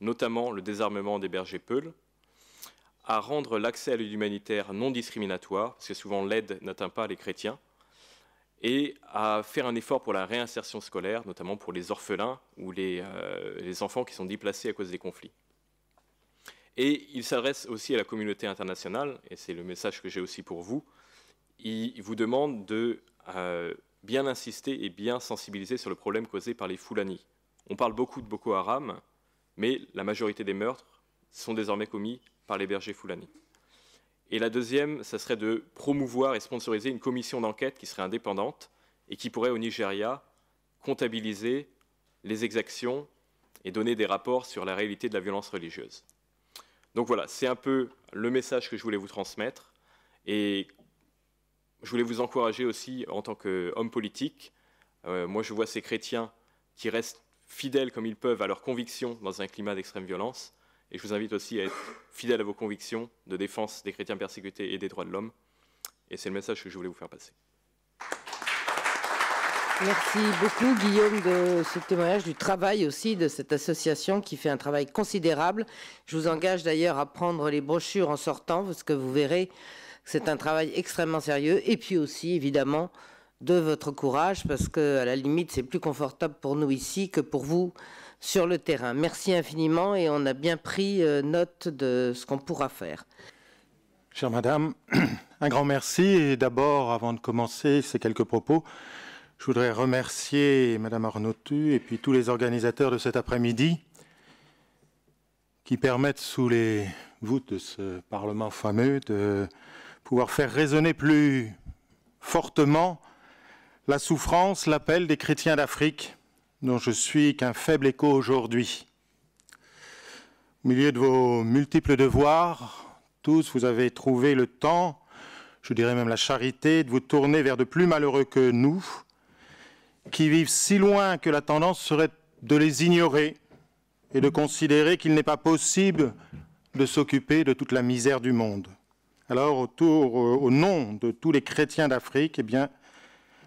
notamment le désarmement des bergers Peuls, à rendre l'accès à l'aide humanitaire non discriminatoire, parce que souvent l'aide n'atteint pas les chrétiens, et à faire un effort pour la réinsertion scolaire, notamment pour les orphelins ou les enfants qui sont déplacés à cause des conflits. Et il s'adresse aussi à la communauté internationale, et c'est le message que j'ai aussi pour vous. Il vous demande de bien insister et bien sensibiliser sur le problème causé par les Fulani. On parle beaucoup de Boko Haram, mais la majorité des meurtres sont désormais commis par les bergers Fulani. Et la deuxième, ça serait de promouvoir et sponsoriser une commission d'enquête qui serait indépendante et qui pourrait au Nigeria comptabiliser les exactions et donner des rapports sur la réalité de la violence religieuse. Donc voilà, c'est un peu le message que je voulais vous transmettre. Et je voulais vous encourager aussi en tant qu'homme politique. Moi, je vois ces chrétiens qui restent fidèles comme ils peuvent à leurs convictions dans un climat d'extrême violence. Et je vous invite aussi à être fidèles à vos convictions de défense des chrétiens persécutés et des droits de l'homme. Et c'est le message que je voulais vous faire passer. Merci beaucoup Guillaume de ce témoignage, du travail aussi de cette association qui fait un travail considérable. Je vous engage d'ailleurs à prendre les brochures en sortant parce que vous verrez que c'est un travail extrêmement sérieux. Et puis aussi évidemment de votre courage parce qu'à la limite c'est plus confortable pour nous ici que pour vous sur le terrain. Merci infiniment et on a bien pris note de ce qu'on pourra faire. Chère Madame, un grand merci. Et d'abord, avant de commencer ces quelques propos, je voudrais remercier Madame Arnautu et puis tous les organisateurs de cet après-midi qui permettent, sous les voûtes de ce Parlement fameux, de pouvoir faire résonner plus fortement la souffrance, l'appel des chrétiens d'Afrique, dont je suis qu'un faible écho aujourd'hui. Au milieu de vos multiples devoirs, tous, vous avez trouvé le temps, je dirais même la charité, de vous tourner vers de plus malheureux que nous, qui vivent si loin que la tendance serait de les ignorer et de considérer qu'il n'est pas possible de s'occuper de toute la misère du monde. Alors, au nom de tous les chrétiens d'Afrique, eh bien,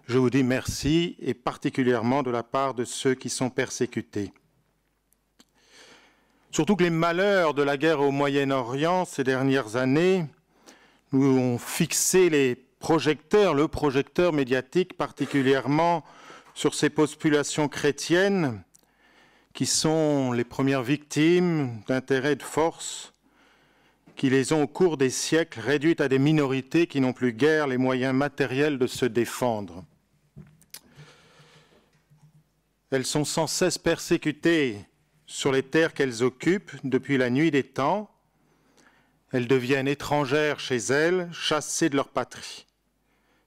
je vous dis merci, et particulièrement de la part de ceux qui sont persécutés. Surtout que les malheurs de la guerre au Moyen-Orient ces dernières années nous ont fixé le projecteur médiatique particulièrement sur ces populations chrétiennes qui sont les premières victimes d'intérêts de force qui les ont au cours des siècles réduites à des minorités qui n'ont plus guère les moyens matériels de se défendre. Elles sont sans cesse persécutées sur les terres qu'elles occupent depuis la nuit des temps. Elles deviennent étrangères chez elles, chassées de leur patrie.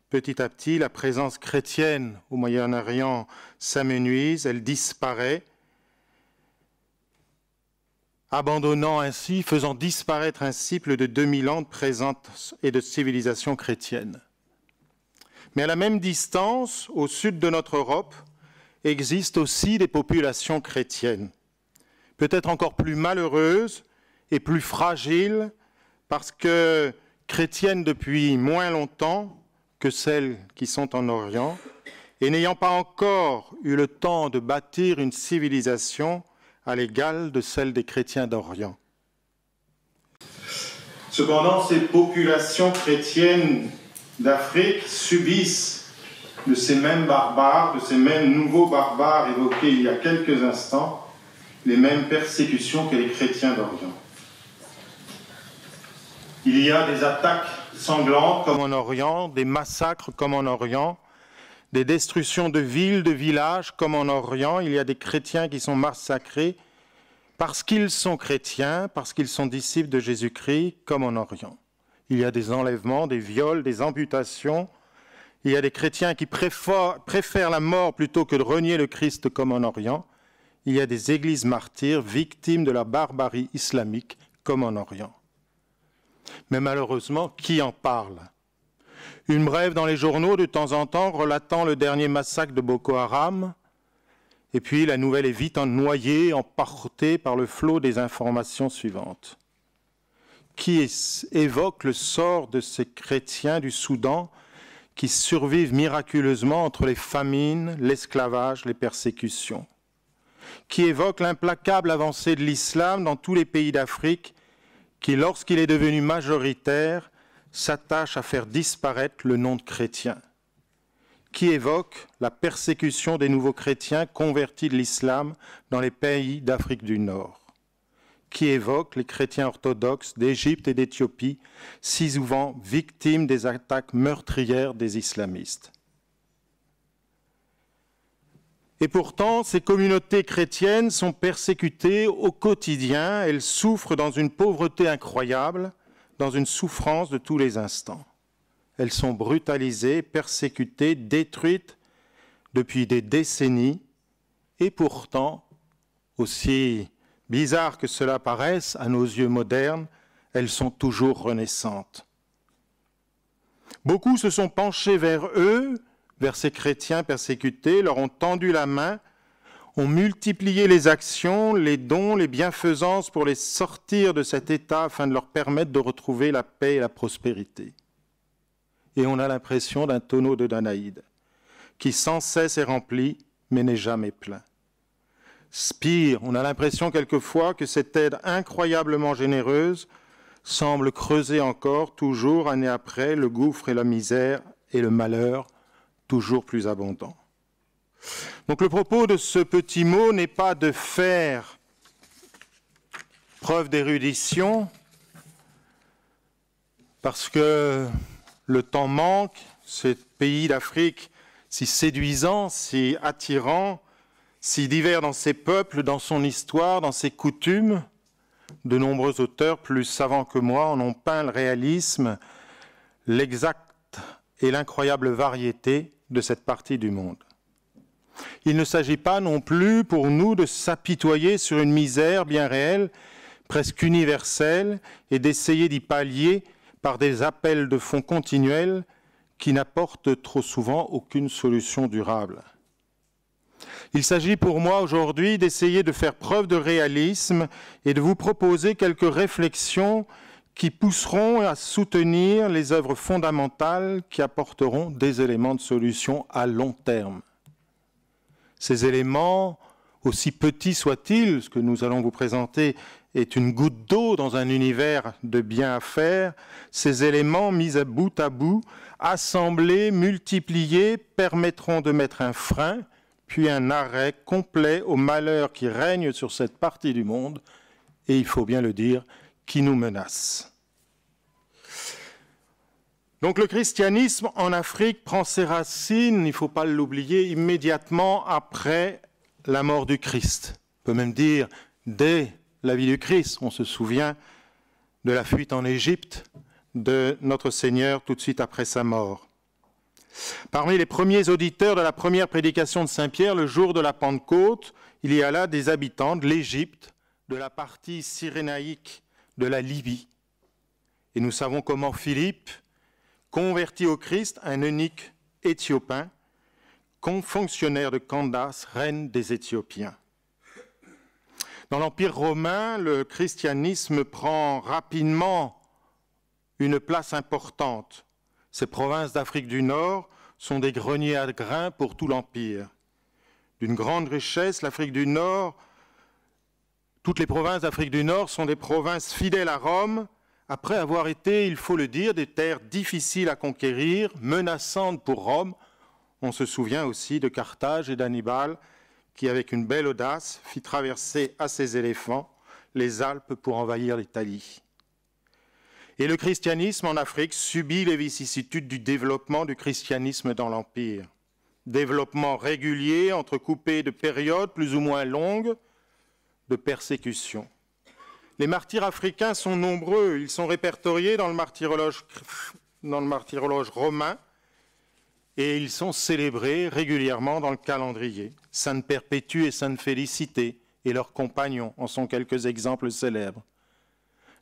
Petit à petit, la présence chrétienne au Moyen-Orient s'amenuise, elle disparaît, faisant disparaître un cycle de 2000 ans de présence et de civilisation chrétienne. Mais à la même distance, au sud de notre Europe, existent aussi des populations chrétiennes, peut-être encore plus malheureuses et plus fragiles, parce que chrétiennes depuis moins longtemps que celles qui sont en Orient, et n'ayant pas encore eu le temps de bâtir une civilisation à l'égal de celle des chrétiens d'Orient. Cependant, ces populations chrétiennes d'Afrique subissent de ces mêmes barbares, de ces mêmes nouveaux barbares évoqués il y a quelques instants, les mêmes persécutions que les chrétiens d'Orient. Il y a des attaques sanglantes comme en Orient, des massacres comme en Orient, des destructions de villes, de villages comme en Orient. Il y a des chrétiens qui sont massacrés parce qu'ils sont chrétiens, parce qu'ils sont disciples de Jésus-Christ comme en Orient. Il y a des enlèvements, des viols, des amputations. Il y a des chrétiens qui préfèrent la mort plutôt que de renier le Christ comme en Orient. Il y a des églises martyrs victimes de la barbarie islamique comme en Orient. Mais malheureusement, qui en parle? Une brève dans les journaux de temps en temps relatant le dernier massacre de Boko Haram, et puis la nouvelle est vite noyée, emportée par le flot des informations suivantes. Qui évoque le sort de ces chrétiens du Soudan qui survivent miraculeusement entre les famines, l'esclavage, les persécutions? Qui évoque l'implacable avancée de l'islam dans tous les pays d'Afrique qui, lorsqu'il est devenu majoritaire, s'attache à faire disparaître le nom de chrétien? Qui évoque la persécution des nouveaux chrétiens convertis de l'islam dans les pays d'Afrique du Nord? Qui évoque les chrétiens orthodoxes d'Égypte et d'Éthiopie, si souvent victimes des attaques meurtrières des islamistes? Et pourtant, ces communautés chrétiennes sont persécutées au quotidien, elles souffrent dans une pauvreté incroyable, dans une souffrance de tous les instants. Elles sont brutalisées, persécutées, détruites depuis des décennies, et pourtant, aussi bizarre que cela paraisse à nos yeux modernes, elles sont toujours renaissantes. Beaucoup se sont penchés vers eux, vers ces chrétiens persécutés, leur ont tendu la main, ont multiplié les actions, les dons, les bienfaisances pour les sortir de cet état afin de leur permettre de retrouver la paix et la prospérité. Et on a l'impression d'un tonneau de Danaïde qui sans cesse est rempli mais n'est jamais plein. Pire, on a l'impression quelquefois que cette aide incroyablement généreuse semble creuser encore, toujours, année après, le gouffre et la misère et le malheur, toujours plus abondants. Donc le propos de ce petit mot n'est pas de faire preuve d'érudition, parce que le temps manque, ce pays d'Afrique si séduisant, si attirant, si divers dans ses peuples, dans son histoire, dans ses coutumes. De nombreux auteurs plus savants que moi en ont peint le réalisme, l'exacte et l'incroyable variété de cette partie du monde. Il ne s'agit pas non plus pour nous de s'apitoyer sur une misère bien réelle, presque universelle, et d'essayer d'y pallier par des appels de fonds continuels qui n'apportent trop souvent aucune solution durable. Il s'agit pour moi aujourd'hui d'essayer de faire preuve de réalisme et de vous proposer quelques réflexions qui pousseront à soutenir les œuvres fondamentales qui apporteront des éléments de solution à long terme. Ces éléments, aussi petits soient-ils, ce que nous allons vous présenter est une goutte d'eau dans un univers de bien à faire, ces éléments mis à bout, assemblés, multipliés, permettront de mettre un frein, puis un arrêt complet au malheur qui règne sur cette partie du monde, et il faut bien le dire, qui nous menace. Donc le christianisme en Afrique prend ses racines, il ne faut pas l'oublier, immédiatement après la mort du Christ. On peut même dire dès la vie du Christ. On se souvient de la fuite en Égypte de notre Seigneur tout de suite après sa mort. Parmi les premiers auditeurs de la première prédication de Saint-Pierre, le jour de la Pentecôte, il y a là des habitants de l'Égypte, de la partie cyrénaïque de la Libye. Et nous savons comment Philippe convertit au Christ un eunuque éthiopien, fonctionnaire de Candace, reine des Éthiopiens. Dans l'Empire romain, le christianisme prend rapidement une place importante. Ces provinces d'Afrique du Nord sont des greniers à grains pour tout l'Empire. D'une grande richesse, l'Afrique du Nord, toutes les provinces d'Afrique du Nord sont des provinces fidèles à Rome, après avoir été, il faut le dire, des terres difficiles à conquérir, menaçantes pour Rome. On se souvient aussi de Carthage et d'Hannibal, qui, avec une belle audace, fit traverser à ses éléphants les Alpes pour envahir l'Italie. Et le christianisme en Afrique subit les vicissitudes du développement du christianisme dans l'Empire. Développement régulier, entrecoupé de périodes plus ou moins longues de persécution. Les martyrs africains sont nombreux, ils sont répertoriés dans le martyrologe romain et ils sont célébrés régulièrement dans le calendrier. Sainte Perpétue et Sainte Félicité et leurs compagnons en sont quelques exemples célèbres.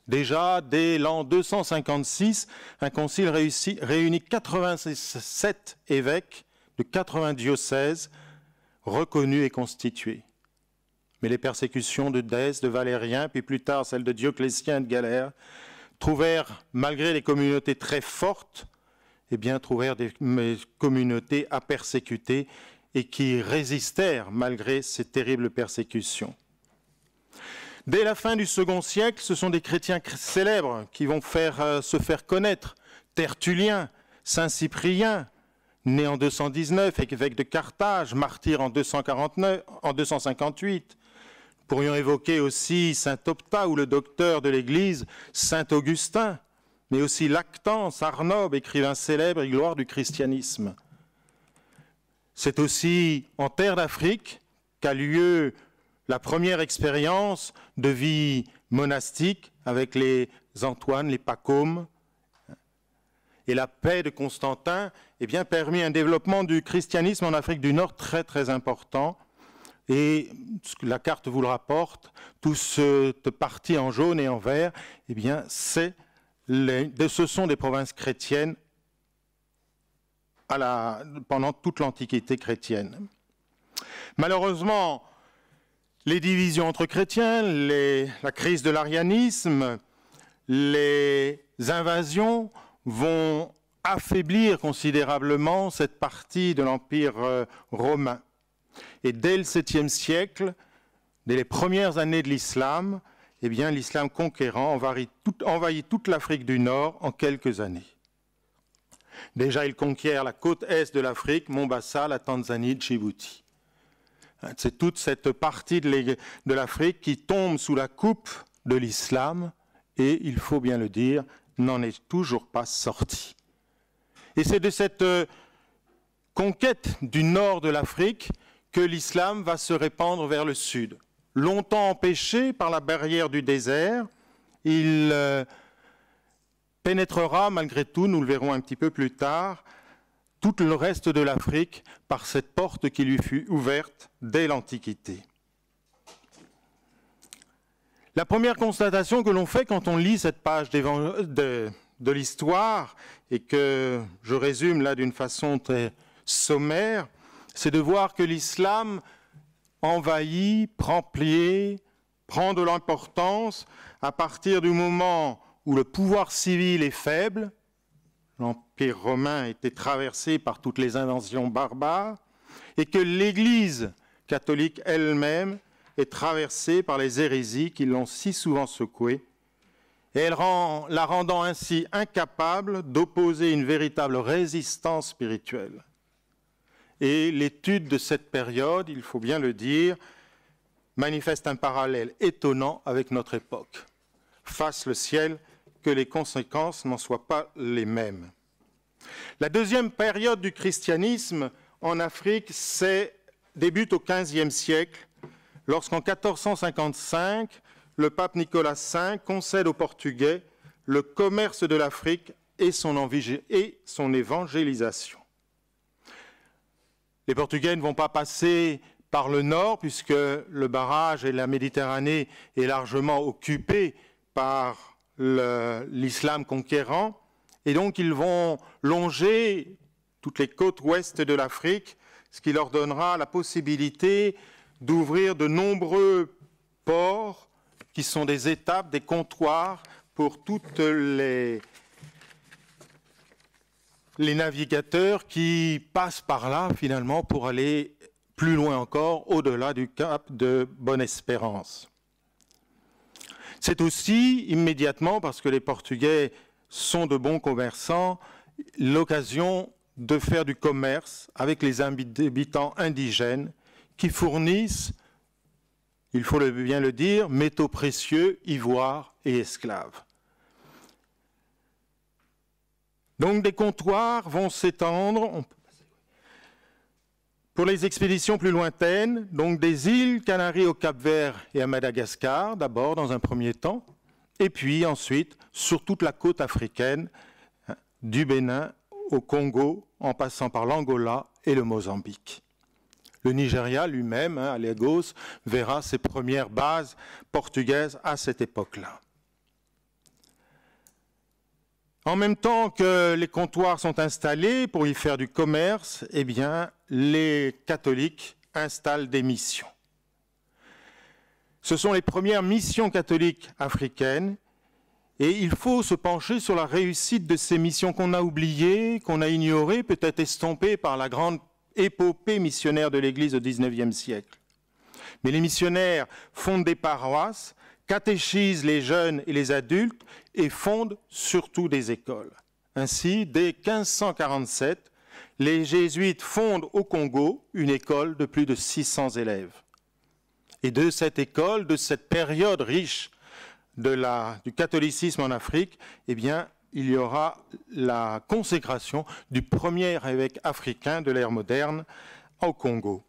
Déjà, dès l'an 256, un concile réunit 87 évêques de 80 diocèses reconnus et constitués. Mais les persécutions de Dèce, de Valérien, puis plus tard celles de Dioclétien et de Galère, trouvèrent, malgré les communautés très fortes, trouvèrent des communautés à persécuter et qui résistèrent malgré ces terribles persécutions. Dès la fin du second siècle, ce sont des chrétiens célèbres qui vont se faire connaître. Tertullien, Saint Cyprien, né en 219, évêque de Carthage, martyr en 258. Nous pourrions évoquer aussi Saint Optat ou le docteur de l'Église, Saint Augustin, mais aussi Lactance, Arnobe, écrivain célèbre et gloire du christianisme. C'est aussi en terre d'Afrique qu'a lieu la première expérience de vie monastique avec les Antoine, les Pacômes. Et la paix de Constantin permit un développement du christianisme en Afrique du Nord très très important. Et la carte vous le rapporte, toute cette partie en jaune et en vert, ce sont des provinces chrétiennes pendant toute l'Antiquité chrétienne. Malheureusement, Les divisions entre chrétiens, la crise de l'arianisme, les invasions vont affaiblir considérablement cette partie de l'Empire romain. Et dès le 7e siècle, dès les premières années de l'islam, eh bien, l'islam conquérant envahit toute l'Afrique du Nord en quelques années. Déjà, il conquiert la côte est de l'Afrique, Mombasa, la Tanzanie, Djibouti. C'est toute cette partie de l'Afrique qui tombe sous la coupe de l'islam et, il faut bien le dire, n'en est toujours pas sorti. Et c'est de cette conquête du nord de l'Afrique que l'islam va se répandre vers le sud. Longtemps empêché par la barrière du désert, il pénétrera malgré tout, nous le verrons un petit peu plus tard, tout le reste de l'Afrique par cette porte qui lui fut ouverte dès l'Antiquité. La première constatation que l'on fait quand on lit cette page de l'histoire, et que je résume là d'une façon très sommaire, c'est de voir que l'islam envahit, prend pied, prend de l'importance à partir du moment où le pouvoir civil est faible. L'Empire romain était traversé par toutes les invasions barbares, et que l'Église catholique elle-même est traversée par les hérésies qui l'ont si souvent secouée, et la rendant ainsi incapable d'opposer une véritable résistance spirituelle. Et l'étude de cette période, il faut bien le dire, manifeste un parallèle étonnant avec notre époque. Fasse le ciel que les conséquences n'en soient pas les mêmes. La deuxième période du christianisme en Afrique débute au XVe siècle, lorsqu'en 1455, le pape Nicolas V concède aux Portugais le commerce de l'Afrique et son évangélisation. Les Portugais ne vont pas passer par le nord, puisque le barrage et la Méditerranée est largement occupée par l'islam conquérant, et donc ils vont longer toutes les côtes ouest de l'Afrique, ce qui leur donnera la possibilité d'ouvrir de nombreux ports qui sont des étapes, des comptoirs pour toutes les navigateurs qui passent par là finalement pour aller plus loin encore, au-delà du cap de Bonne-Espérance. C'est aussi immédiatement, parce que les Portugais sont de bons commerçants, l'occasion de faire du commerce avec les habitants indigènes qui fournissent, il faut bien le dire, métaux précieux, ivoire et esclaves. Donc des comptoirs vont s'étendre pour les expéditions plus lointaines, donc des îles Canaries au Cap-Vert et à Madagascar, d'abord dans un premier temps, et puis ensuite sur toute la côte africaine, du Bénin au Congo, en passant par l'Angola et le Mozambique. Le Nigeria lui-même, à Lagos, verra ses premières bases portugaises à cette époque-là. En même temps que les comptoirs sont installés pour y faire du commerce, eh bien, les catholiques installent des missions. Ce sont les premières missions catholiques africaines, et il faut se pencher sur la réussite de ces missions qu'on a oubliées, qu'on a ignorées, peut-être estompées par la grande épopée missionnaire de l'Église au XIXe siècle. Mais les missionnaires fondent des paroisses, catéchisent les jeunes et les adultes et fondent surtout des écoles. Ainsi, dès 1547, les jésuites fondent au Congo une école de plus de 600 élèves. Et de cette école, de cette période riche du catholicisme en Afrique, eh bien, il y aura la consécration du premier évêque africain de l'ère moderne au Congo.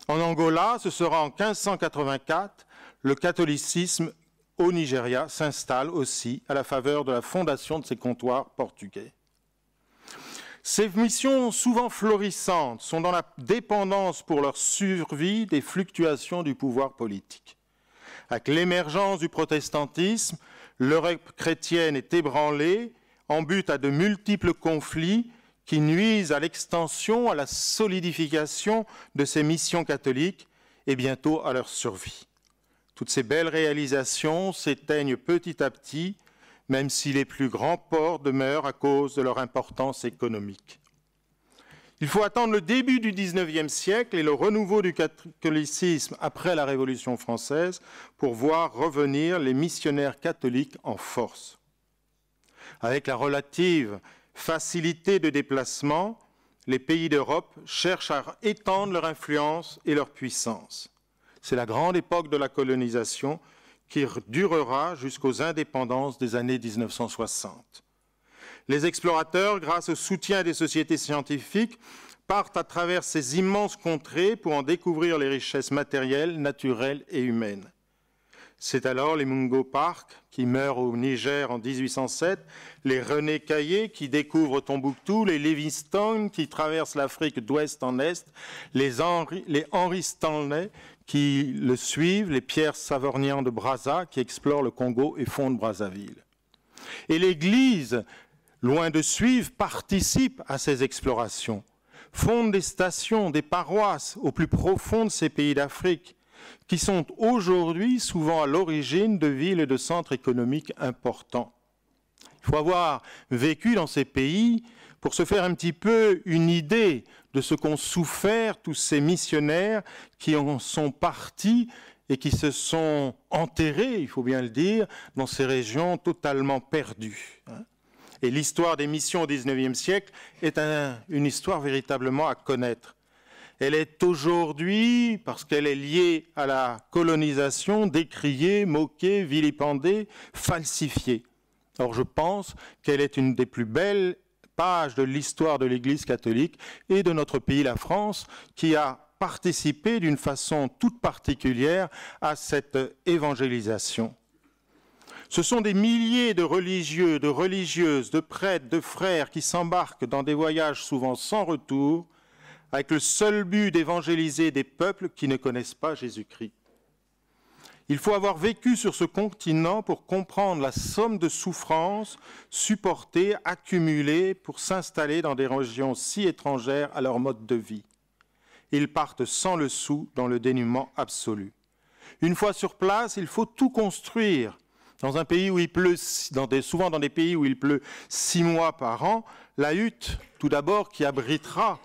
En Angola, ce sera en 1584, le catholicisme au Nigeria s'installe aussi à la faveur de la fondation de ces comptoirs portugais. Ces missions, souvent florissantes, sont dans la dépendance pour leur survie des fluctuations du pouvoir politique. Avec l'émergence du protestantisme, l'Europe chrétienne est ébranlée en but à de multiples conflits qui nuisent à l'extension, à la solidification de ces missions catholiques et bientôt à leur survie. Toutes ces belles réalisations s'éteignent petit à petit, même si les plus grands ports demeurent à cause de leur importance économique. Il faut attendre le début du XIXe siècle et le renouveau du catholicisme après la Révolution française pour voir revenir les missionnaires catholiques en force. Avec la relative facilité de déplacement, les pays d'Europe cherchent à étendre leur influence et leur puissance. C'est la grande époque de la colonisation qui durera jusqu'aux indépendances des années 1960. Les explorateurs, grâce au soutien des sociétés scientifiques, partent à travers ces immenses contrées pour en découvrir les richesses matérielles, naturelles et humaines. C'est alors les Mungo Park qui meurent au Niger en 1807, les René Caillé qui découvrent Tombouctou, les Livingstone qui traversent l'Afrique d'ouest en est, les Henry Stanley qui le suivent, les Pierre Savorgnan de Brazza qui explorent le Congo et fondent Brazzaville. Et l'Église, loin de suivre, participe à ces explorations, fonde des stations, des paroisses au plus profond de ces pays d'Afrique, qui sont aujourd'hui souvent à l'origine de villes et de centres économiques importants. Il faut avoir vécu dans ces pays pour se faire un petit peu une idée de ce qu'ont souffert tous ces missionnaires qui en sont partis et qui se sont enterrés, il faut bien le dire, dans ces régions totalement perdues. Et l'histoire des missions au XIXe siècle est une histoire véritablement à connaître. Elle est aujourd'hui, parce qu'elle est liée à la colonisation, décriée, moquée, vilipendée, falsifiée. Or, je pense qu'elle est une des plus belles pages de l'histoire de l'Église catholique et de notre pays, la France, qui a participé d'une façon toute particulière à cette évangélisation. Ce sont des milliers de religieux, de religieuses, de prêtres, de frères qui s'embarquent dans des voyages souvent sans retour, avec le seul but d'évangéliser des peuples qui ne connaissent pas Jésus-Christ. Il faut avoir vécu sur ce continent pour comprendre la somme de souffrances supportées, accumulées pour s'installer dans des régions si étrangères à leur mode de vie. Ils partent sans le sou dans le dénuement absolu. Une fois sur place, il faut tout construire. Dans un pays où il pleut, souvent dans des pays où il pleut 6 mois par an, la hutte, tout d'abord, qui abritera,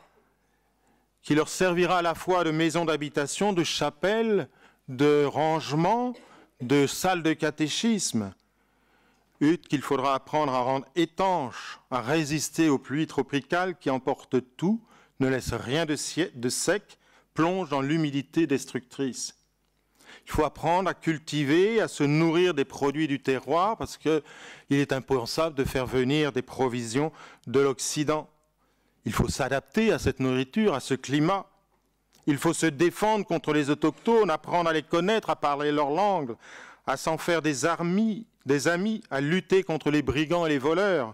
qui leur servira à la fois de maison d'habitation, de chapelle, de rangement, de salle de catéchisme. Hutte qu'il faudra apprendre à rendre étanche, à résister aux pluies tropicales qui emportent tout, ne laissent rien de sec, plongent dans l'humidité destructrice. Il faut apprendre à cultiver, à se nourrir des produits du terroir parce qu'il est impensable de faire venir des provisions de l'Occident. Il faut s'adapter à cette nourriture, à ce climat. Il faut se défendre contre les autochtones, apprendre à les connaître, à parler leur langue, à s'en faire des amis, à lutter contre les brigands et les voleurs.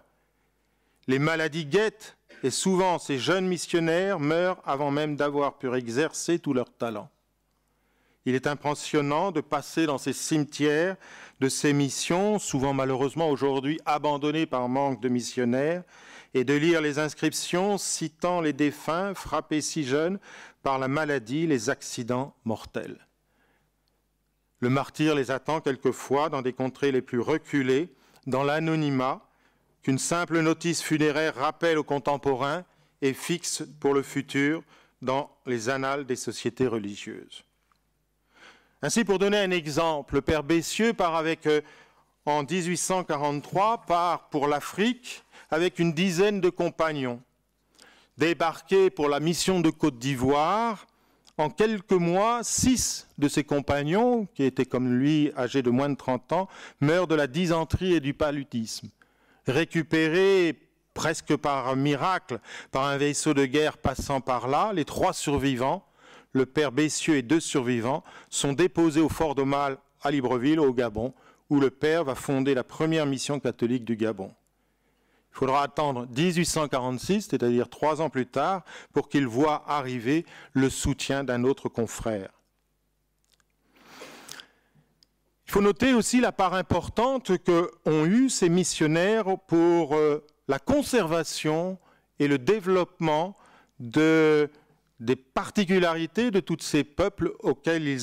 Les maladies guettent et souvent ces jeunes missionnaires meurent avant même d'avoir pu exercer tout leur talent. Il est impressionnant de passer dans ces cimetières de ces missions, souvent malheureusement aujourd'hui abandonnées par manque de missionnaires, et de lire les inscriptions citant les défunts frappés si jeunes par la maladie, les accidents mortels. Le martyre les attend quelquefois dans des contrées les plus reculées, dans l'anonymat, qu'une simple notice funéraire rappelle aux contemporains et fixe pour le futur dans les annales des sociétés religieuses. Ainsi, pour donner un exemple, le père Bessieux part en 1843, part pour l'Afrique avec une dizaine de compagnons. Débarqués pour la mission de Côte d'Ivoire, en quelques mois, 6 de ses compagnons, qui étaient comme lui âgés de moins de 30 ans, meurent de la dysenterie et du paludisme. Récupérés presque par miracle par un vaisseau de guerre passant par là, les 3 survivants, le père Bessieux et 2 survivants, sont déposés au fort d'Aumale à Libreville, au Gabon, où le père va fonder la première mission catholique du Gabon. Il faudra attendre 1846, c'est-à-dire 3 ans plus tard, pour qu'il voie arriver le soutien d'un autre confrère. Il faut noter aussi la part importante qu'ont eue ces missionnaires pour la conservation et le développement des des particularités de tous ces peuples auxquels ils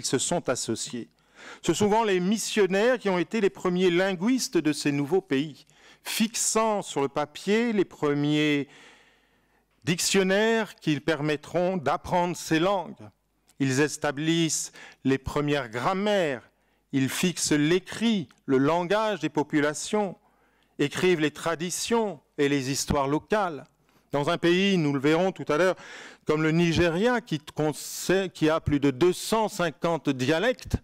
se sont associés. Ce sont souvent les missionnaires qui ont été les premiers linguistes de ces nouveaux pays, fixant sur le papier les premiers dictionnaires qui permettront d'apprendre ces langues. Ils établissent les premières grammaires, ils fixent l'écrit, le langage des populations, écrivent les traditions et les histoires locales. Dans un pays, nous le verrons tout à l'heure, comme le Nigeria, qui a plus de 250 dialectes,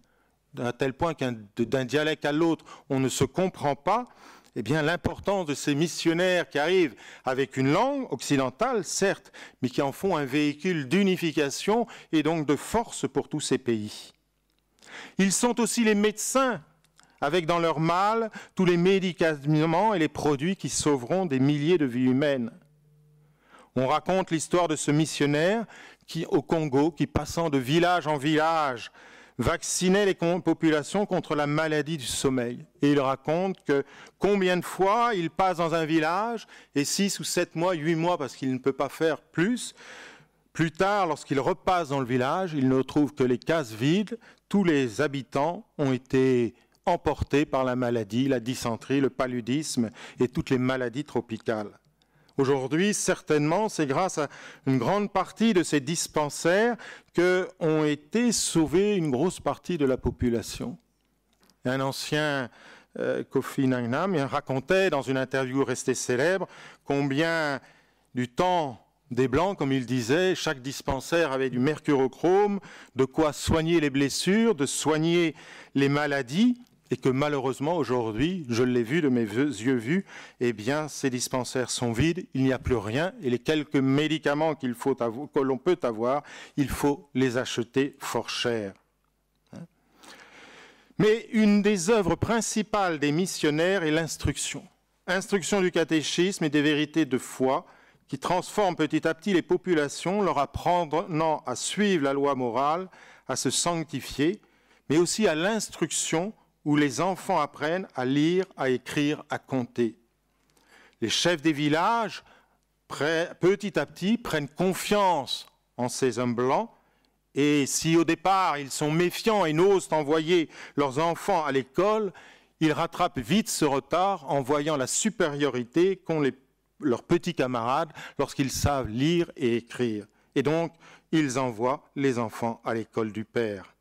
à tel point d'un dialecte à l'autre, on ne se comprend pas, eh bien, l'importance de ces missionnaires qui arrivent avec une langue occidentale, certes, mais qui en font un véhicule d'unification et donc de force pour tous ces pays. Ils sont aussi les médecins, avec dans leur malle tous les médicaments et les produits qui sauveront des milliers de vies humaines. On raconte l'histoire de ce missionnaire au Congo, qui, passant de village en village, vaccinait les populations contre la maladie du sommeil. Et il raconte que combien de fois il passe dans un village, et 6 ou 7 mois, 8 mois, parce qu'il ne peut pas faire plus tard, lorsqu'il repasse dans le village, il ne trouve que les cases vides. Tous les habitants ont été emportés par la maladie, la dysenterie, le paludisme et toutes les maladies tropicales. Aujourd'hui, certainement, c'est grâce à une grande partie de ces dispensaires qu'ont été sauvés une grosse partie de la population. Un ancien Kofi Annan racontait dans une interview restée célèbre combien du temps des Blancs, comme il disait, chaque dispensaire avait du mercurochrome, de quoi soigner les blessures, de soigner les maladies, et que malheureusement aujourd'hui, je l'ai vu de mes yeux vus, eh bien ces dispensaires sont vides, il n'y a plus rien, et les quelques médicaments que l'on peut avoir, il faut les acheter fort cher. Mais une des œuvres principales des missionnaires est l'instruction. Instruction du catéchisme et des vérités de foi, qui transforme petit à petit les populations, leur apprenant à suivre la loi morale, à se sanctifier, mais aussi à l'instruction où les enfants apprennent à lire, à écrire, à compter. Les chefs des villages, petit à petit, prennent confiance en ces hommes blancs, et si au départ ils sont méfiants et n'osent envoyer leurs enfants à l'école, ils rattrapent vite ce retard en voyant la supériorité qu'ont leurs petits camarades lorsqu'ils savent lire et écrire. Et donc, ils envoient les enfants à l'école du Père.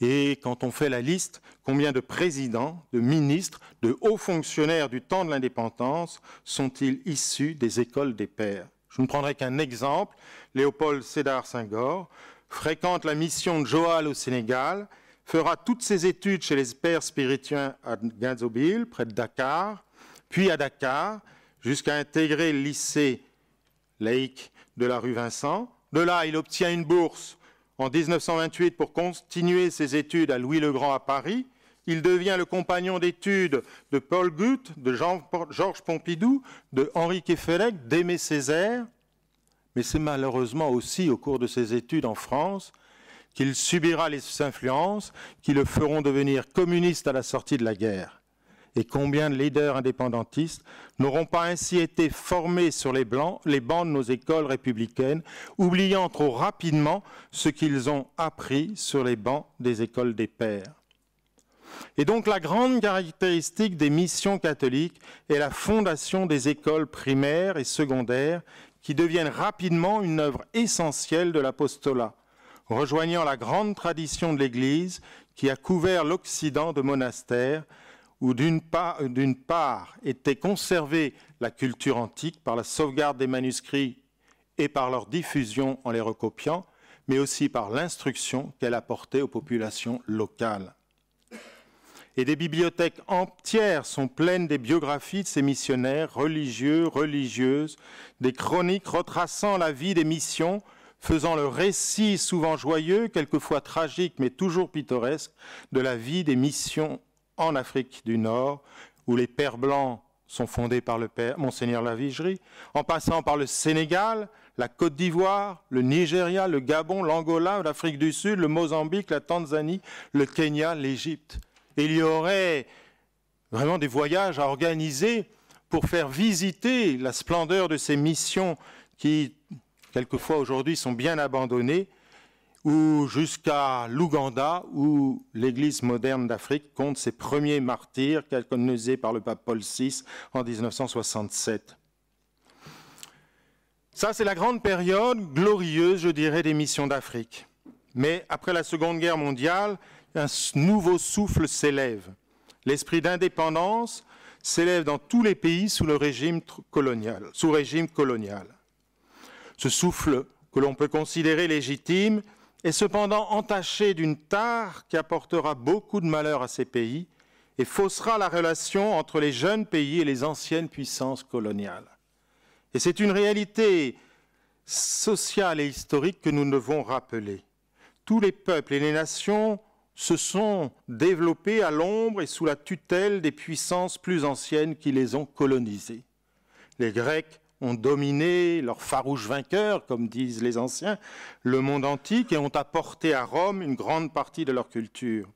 Et quand on fait la liste, combien de présidents, de ministres, de hauts fonctionnaires du temps de l'indépendance sont-ils issus des écoles des pères? Je ne prendrai qu'un exemple. Léopold Sédar Senghor fréquente la mission de Joal au Sénégal, fera toutes ses études chez les pères spirituels à Ganzobil, près de Dakar, puis à Dakar, jusqu'à intégrer le lycée laïque de la rue Vincent. De là, il obtient une bourse en 1928 pour continuer ses études à Louis-le-Grand à Paris. Il devient le compagnon d'études de Paul Gut, de Georges Pompidou, de Henri Queffélec, d'Aimé Césaire. Mais c'est malheureusement aussi au cours de ses études en France qu'il subira les influences qui le feront devenir communiste à la sortie de la guerre. Et combien de leaders indépendantistes n'auront pas ainsi été formés sur les bancs de nos écoles républicaines, oubliant trop rapidement ce qu'ils ont appris sur les bancs des écoles des pères. Et donc la grande caractéristique des missions catholiques est la fondation des écoles primaires et secondaires qui deviennent rapidement une œuvre essentielle de l'apostolat, rejoignant la grande tradition de l'Église qui a couvert l'Occident de monastères, où d'une part était conservée la culture antique par la sauvegarde des manuscrits et par leur diffusion en les recopiant, mais aussi par l'instruction qu'elle apportait aux populations locales. Et des bibliothèques entières sont pleines des biographies de ces missionnaires religieux, religieuses, des chroniques retraçant la vie des missions, faisant le récit souvent joyeux, quelquefois tragique, mais toujours pittoresque, de la vie des missions en Afrique du Nord, où les Pères blancs sont fondés par le Père Monseigneur Lavigerie, en passant par le Sénégal, la Côte d'Ivoire, le Nigeria, le Gabon, l'Angola, l'Afrique du Sud, le Mozambique, la Tanzanie, le Kenya, l'Égypte. Et il y aurait vraiment des voyages à organiser pour faire visiter la splendeur de ces missions qui, quelquefois aujourd'hui, sont bien abandonnés, ou jusqu'à l'Ouganda, où l'Église moderne d'Afrique compte ses premiers martyrs, canonisés par le pape Paul VI en 1967. Ça, c'est la grande période glorieuse, je dirais, des missions d'Afrique. Mais après la Seconde Guerre mondiale, un nouveau souffle s'élève. L'esprit d'indépendance s'élève dans tous les pays sous régime colonial. Ce souffle, que l'on peut considérer légitime, est cependant entaché d'une tare qui apportera beaucoup de malheur à ces pays et faussera la relation entre les jeunes pays et les anciennes puissances coloniales. Et c'est une réalité sociale et historique que nous devons rappeler. Tous les peuples et les nations se sont développés à l'ombre et sous la tutelle des puissances plus anciennes qui les ont colonisés. Les Grecs ont dominé, leurs farouches vainqueurs, comme disent les anciens, le monde antique et ont apporté à Rome une grande partie de leur culture.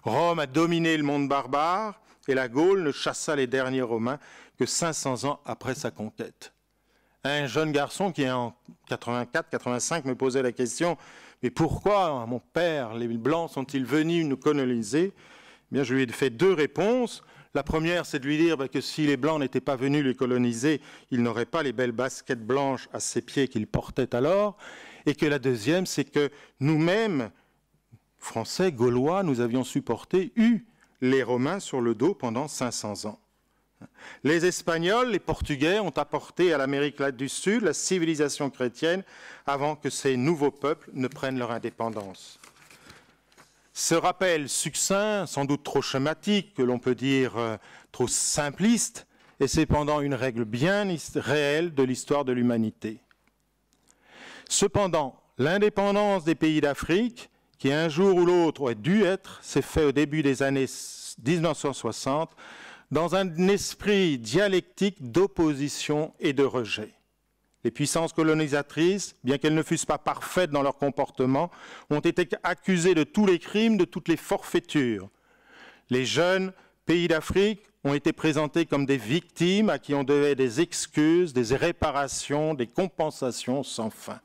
Rome a dominé le monde barbare et la Gaule ne chassa les derniers Romains que 500 ans après sa conquête. Un jeune garçon qui, en 84-85, me posait la question « Mais pourquoi, mon père, les Blancs sont-ils venus nous coloniser ?» Eh bien, je lui ai fait deux réponses. La première, c'est de lui dire que si les Blancs n'étaient pas venus les coloniser, ils n'auraient pas les belles baskets blanches à ses pieds qu'ils portaient alors. Et que la deuxième, c'est que nous-mêmes, Français, Gaulois, nous avions supporté, les Romains sur le dos pendant 500 ans. Les Espagnols, les Portugais ont apporté à l'Amérique du Sud la civilisation chrétienne avant que ces nouveaux peuples ne prennent leur indépendance. Ce rappel succinct, sans doute trop schématique, que l'on peut dire trop simpliste, est cependant une règle bien réelle de l'histoire de l'humanité. Cependant, l'indépendance des pays d'Afrique, qui un jour ou l'autre aurait dû être, s'est fait au début des années 1960 dans un esprit dialectique d'opposition et de rejet. Les puissances colonisatrices, bien qu'elles ne fussent pas parfaites dans leur comportement, ont été accusées de tous les crimes, de toutes les forfaitures. Les jeunes pays d'Afrique ont été présentés comme des victimes à qui on devait des excuses, des réparations, des compensations sans fin.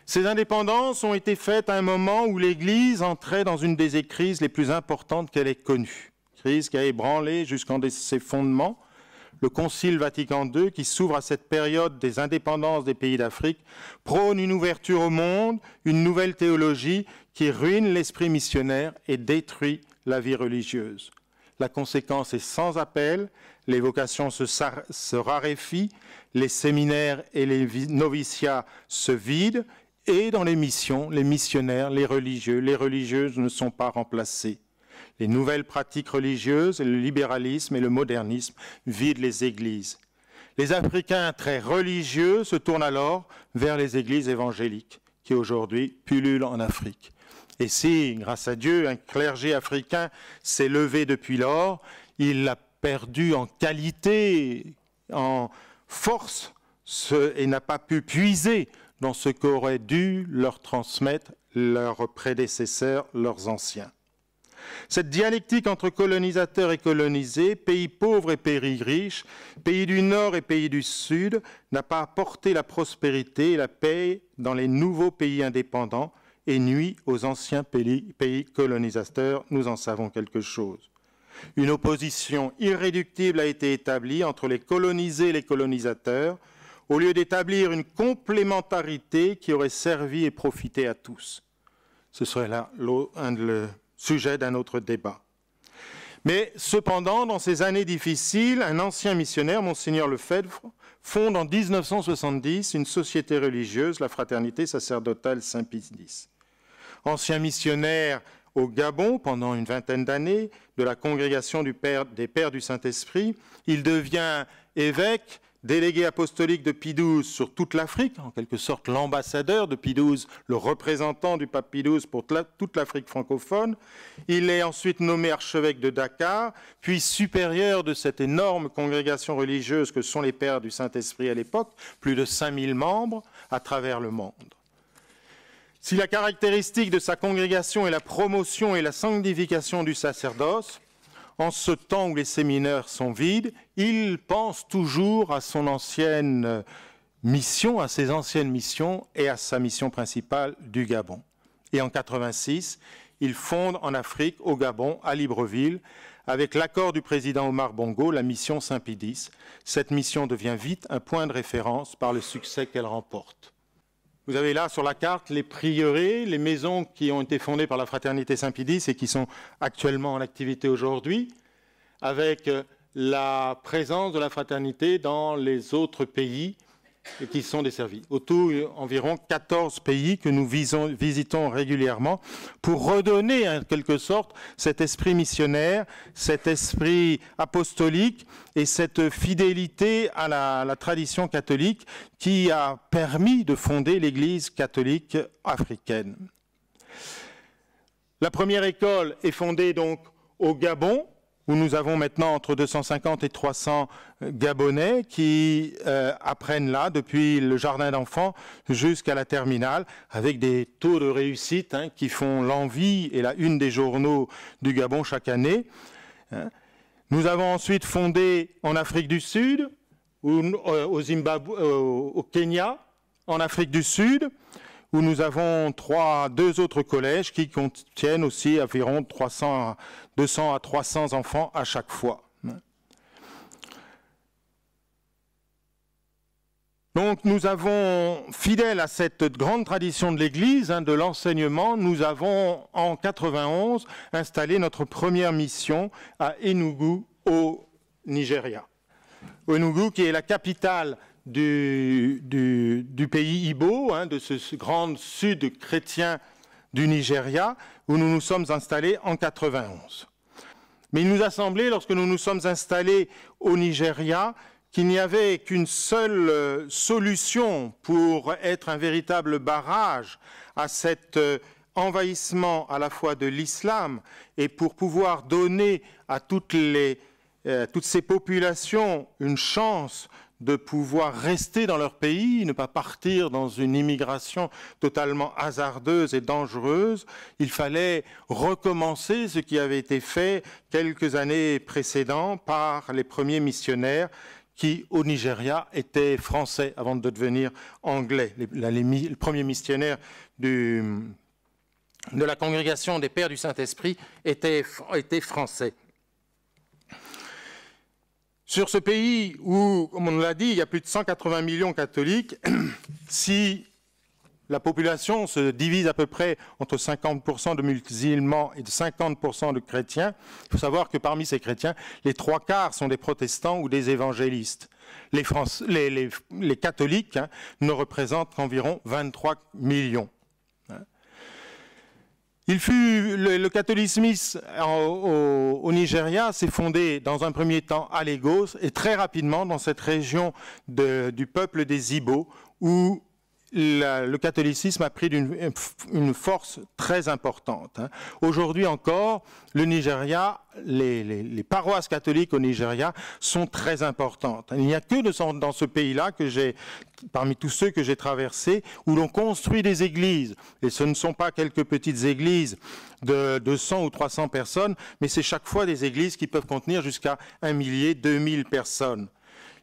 Ces indépendances ont été faites à un moment où l'Église entrait dans une des crises les plus importantes qu'elle ait connues. Crise qui a ébranlé jusqu'en ses fondements. Le Concile Vatican II, qui s'ouvre à cette période des indépendances des pays d'Afrique, prône une ouverture au monde, une nouvelle théologie qui ruine l'esprit missionnaire et détruit la vie religieuse. La conséquence est sans appel, les vocations se raréfient, les séminaires et les noviciats se vident, et dans les missions, les missionnaires, les religieux, les religieuses ne sont pas remplacés. Les nouvelles pratiques religieuses, le libéralisme et le modernisme vident les églises. Les Africains très religieux se tournent alors vers les églises évangéliques qui aujourd'hui pullulent en Afrique. Et si, grâce à Dieu, un clergé africain s'est levé depuis lors, il a perdu en qualité, en force, et n'a pas pu puiser dans ce qu'auraient dû leur transmettre leurs prédécesseurs, leurs anciens. Cette dialectique entre colonisateurs et colonisés, pays pauvres et pays riches, pays du Nord et pays du Sud, n'a pas apporté la prospérité et la paix dans les nouveaux pays indépendants et nuit aux anciens pays colonisateurs, nous en savons quelque chose. Une opposition irréductible a été établie entre les colonisés et les colonisateurs, au lieu d'établir une complémentarité qui aurait servi et profité à tous. Ce serait là le sujet d'un autre débat. Mais cependant, dans ces années difficiles, un ancien missionnaire, Monseigneur Lefebvre, fonde en 1970 une société religieuse, la Fraternité sacerdotale Saint-Pie X. Ancien missionnaire au Gabon pendant une vingtaine d'années, de la congrégation des Pères du Saint-Esprit, il devient évêque, délégué apostolique de Pie XII sur toute l'Afrique, en quelque sorte l'ambassadeur de Pie XII, le représentant du pape Pie XII pour toute l'Afrique francophone. Il est ensuite nommé archevêque de Dakar, puis supérieur de cette énorme congrégation religieuse que sont les Pères du Saint-Esprit à l'époque, plus de 5000 membres à travers le monde. Si la caractéristique de sa congrégation est la promotion et la sanctification du sacerdoce, en ce temps où les séminaires sont vides, il pense toujours à son ancienne mission, à ses anciennes missions et à sa mission principale du Gabon. Et en 86, il fonde en Afrique, au Gabon, à Libreville, avec l'accord du président Omar Bongo, la mission Saint-Pédis. Cette mission devient vite un point de référence par le succès qu'elle remporte. Vous avez là sur la carte les prieurés, les maisons qui ont été fondées par la fraternité Saint-Pédis et qui sont actuellement en activité aujourd'hui, avec la présence de la fraternité dans les autres pays qui sont desservis. Au tout, environ 14 pays que nous visitons régulièrement pour redonner en quelque sorte cet esprit missionnaire, cet esprit apostolique et cette fidélité à la tradition catholique qui a permis de fonder l'Église catholique africaine. La première école est fondée donc au Gabon, où nous avons maintenant entre 250 et 300 Gabonais qui apprennent là, depuis le jardin d'enfants jusqu'à la terminale, avec des taux de réussite qui font l'envie et la une des journaux du Gabon chaque année. Nous avons ensuite fondé en Afrique du Sud, au Zimbabwe, au Kenya, en Afrique du Sud, où nous avons deux autres collèges qui contiennent aussi environ 200 à 300 enfants à chaque fois. Donc nous avons, fidèles à cette grande tradition de l'Église, de l'enseignement, nous avons en 91 installé notre première mission à Enugu au Nigeria. Enugu qui est la capitale du pays Igbo, de ce grand sud chrétien du Nigeria, où nous nous sommes installés en 91. Mais il nous a semblé, lorsque nous nous sommes installés au Nigeria, qu'il n'y avait qu'une seule solution pour être un véritable barrage à cet envahissement à la fois de l'islam et pour pouvoir donner à toutes ces populations une chance de pouvoir rester dans leur pays, ne pas partir dans une immigration totalement hasardeuse et dangereuse. Il fallait recommencer ce qui avait été fait quelques années précédentes par les premiers missionnaires qui, au Nigeria, étaient français avant de devenir anglais. Les premiers missionnaires de la congrégation des Pères du Saint-Esprit étaient français. Sur ce pays où, comme on l'a dit, il y a plus de 180 millions de catholiques, si la population se divise à peu près entre 50% de musulmans et de 50% de chrétiens, il faut savoir que parmi ces chrétiens, les 3/4 sont des protestants ou des évangélistes. Les catholiques ne représentent qu'environ 23 millions. Le catholicisme au Nigeria s'est fondé dans un premier temps à Lagos et très rapidement dans cette région du peuple des Igbo où le catholicisme a pris une force très importante. Aujourd'hui encore, le Nigeria, les paroisses catholiques au Nigeria sont très importantes. Il n'y a que dans ce pays-là, parmi tous ceux que j'ai traversés, où l'on construit des églises. Et ce ne sont pas quelques petites églises de 200 ou 300 personnes, mais c'est chaque fois des églises qui peuvent contenir jusqu'à 1 millier, 2000 personnes.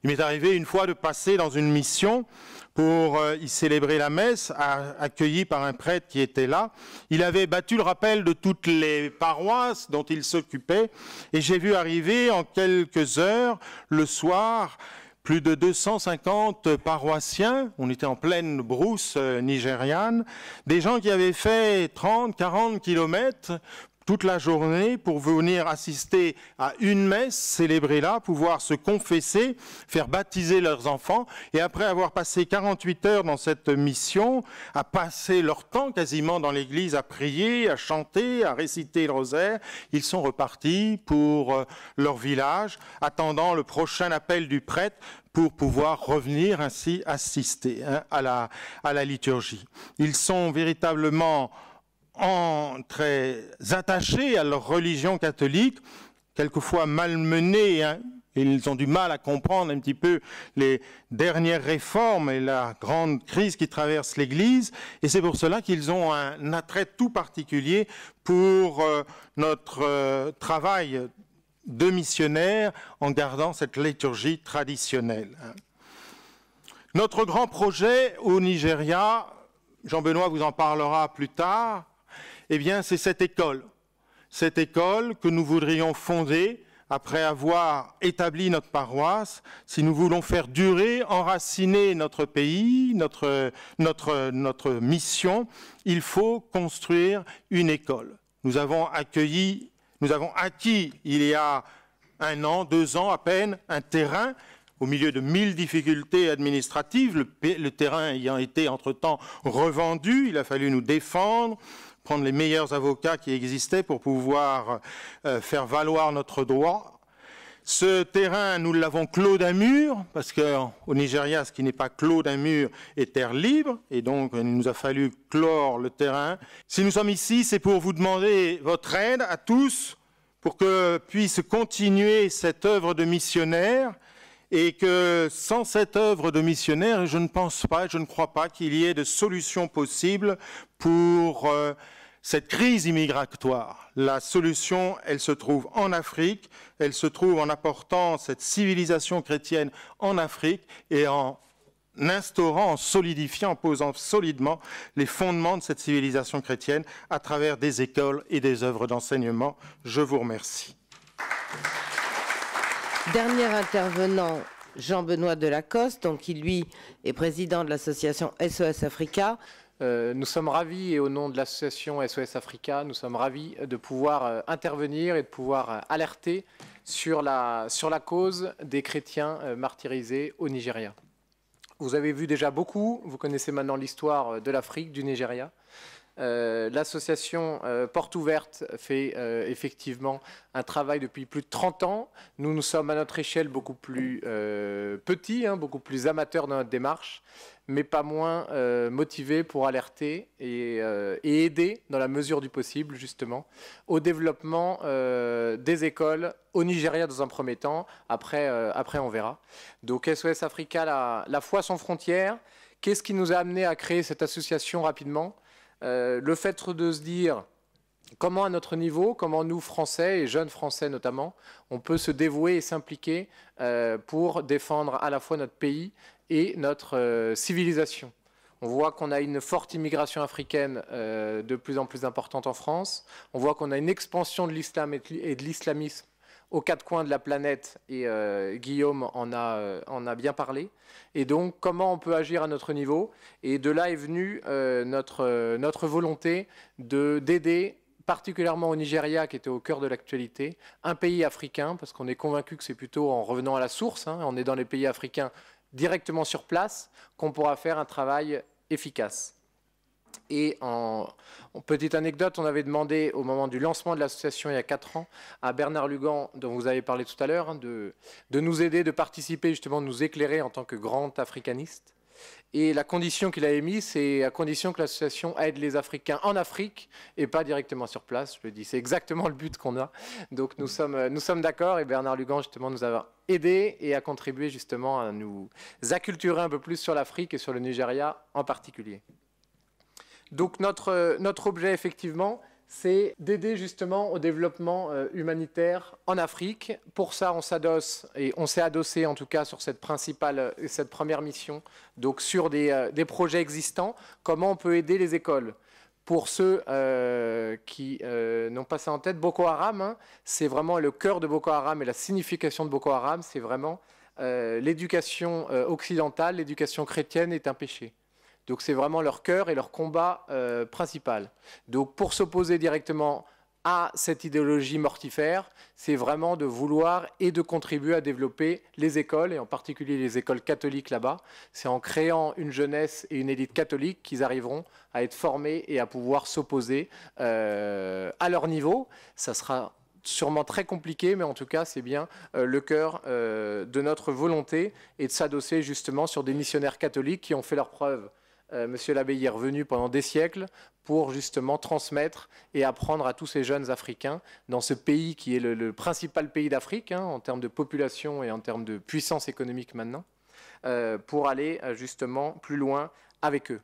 Il m'est arrivé une fois de passer dans une mission pour y célébrer la messe, accueilli par un prêtre qui était là. Il avait battu le rappel de toutes les paroisses dont il s'occupait et j'ai vu arriver en quelques heures, le soir, plus de 250 paroissiens, on était en pleine brousse nigériane, des gens qui avaient fait 30, 40 kilomètres toute la journée pour venir assister à une messe, célébrer là, pouvoir se confesser, faire baptiser leurs enfants. Et après avoir passé 48 heures dans cette mission, à passer leur temps quasiment dans l'église à prier, à chanter, à réciter le rosaire, ils sont repartis pour leur village, attendant le prochain appel du prêtre pour pouvoir revenir ainsi assister à la liturgie. Ils sont véritablement très attachés à leur religion catholique, quelquefois malmenés, ils ont du mal à comprendre un petit peu les dernières réformes et la grande crise qui traverse l'Église, et c'est pour cela qu'ils ont un attrait tout particulier pour notre travail de missionnaire en gardant cette liturgie traditionnelle. Notre grand projet au Nigeria, Jean-Benoît vous en parlera plus tard, eh bien c'est cette école. Cette école que nous voudrions fonder après avoir établi notre paroisse, si nous voulons faire durer, enraciner notre pays, notre mission, il faut construire une école. Nous avons acquis il y a 1 an, 2 ans à peine, un terrain au milieu de 1000 difficultés administratives, le terrain ayant été entre-temps revendu, il a fallu nous défendre, prendre les meilleurs avocats qui existaient pour pouvoir faire valoir notre droit. Ce terrain, nous l'avons clos d'un mur, parce qu'au Nigeria, ce qui n'est pas clos d'un mur est terre libre, et donc il nous a fallu clore le terrain. Si nous sommes ici, c'est pour vous demander votre aide à tous, pour que puisse continuer cette œuvre de missionnaire, et que sans cette œuvre de missionnaire, je ne pense pas, je ne crois pas qu'il y ait de solution possible pour cette crise immigratoire. La solution, elle se trouve en Afrique, elle se trouve en apportant cette civilisation chrétienne en Afrique et en instaurant, en solidifiant, en posant solidement les fondements de cette civilisation chrétienne à travers des écoles et des œuvres d'enseignement. Je vous remercie. Dernier intervenant, Jean-Benoît Delacoste, donc, qui lui est président de l'association SOS Africa. Nous sommes ravis, et au nom de l'association SOS Africa, nous sommes ravis de pouvoir intervenir et de pouvoir alerter sur la cause des chrétiens martyrisés au Nigeria. Vous avez vu déjà beaucoup, vous connaissez maintenant l'histoire de l'Afrique, du Nigeria. L'association Porte Ouverte fait effectivement un travail depuis plus de 30 ans. Nous sommes à notre échelle beaucoup plus petits, beaucoup plus amateurs dans notre démarche, mais pas moins motivés pour alerter et aider dans la mesure du possible justement au développement des écoles au Nigeria dans un premier temps, après on verra. Donc SOS Africa, la foi sans frontières. Qu'est-ce qui nous a amené à créer cette association rapidement ? Le fait de se dire comment à notre niveau, comment nous Français et jeunes Français notamment, on peut se dévouer et s'impliquer pour défendre à la fois notre pays et notre civilisation. On voit qu'on a une forte immigration africaine de plus en plus importante en France. On voit qu'on a une expansion de l'islam et de l'islamisme aux 4 coins de la planète, et Guillaume en a bien parlé. Et donc, comment on peut agir à notre niveau? Et de là est venue notre volonté d'aider, particulièrement au Nigeria, qui était au cœur de l'actualité, un pays africain, parce qu'on est convaincu que c'est plutôt en revenant à la source, on est dans les pays africains directement sur place, qu'on pourra faire un travail efficace. Et en petite anecdote, on avait demandé au moment du lancement de l'association il y a 4 ans à Bernard Lugan, dont vous avez parlé tout à l'heure, de nous aider, de participer, justement, de nous éclairer en tant que grand africaniste. Et la condition qu'il a émise, c'est à condition que l'association aide les Africains en Afrique et pas directement sur place. Je le dis, c'est exactement le but qu'on a. Donc nous sommes d'accord, et Bernard Lugan, justement, nous a aidé et a contribué justement à nous acculturer un peu plus sur l'Afrique et sur le Nigeria en particulier. Donc notre objet, effectivement, c'est d'aider justement au développement humanitaire en Afrique. Pour ça, on s'adosse, et on s'est adossé en tout cas sur cette première mission, donc sur des projets existants. Comment on peut aider les écoles? Pour ceux qui n'ont pas ça en tête, Boko Haram, c'est vraiment le cœur de Boko Haram, et la signification de Boko Haram, c'est vraiment l'éducation occidentale, l'éducation chrétienne est un péché. Donc c'est vraiment leur cœur et leur combat principal. Donc pour s'opposer directement à cette idéologie mortifère, c'est vraiment de vouloir et de contribuer à développer les écoles, et en particulier les écoles catholiques là-bas. C'est en créant une jeunesse et une élite catholique qu'ils arriveront à être formés et à pouvoir s'opposer à leur niveau. Ça sera sûrement très compliqué, mais en tout cas, c'est bien le cœur de notre volonté, et de s'adosser justement sur des missionnaires catholiques qui ont fait leurs preuves. Monsieur l'abbé y est revenu pendant des siècles pour justement transmettre et apprendre à tous ces jeunes Africains dans ce pays qui est le principal pays d'Afrique en termes de population et en termes de puissance économique maintenant, pour aller justement plus loin avec eux.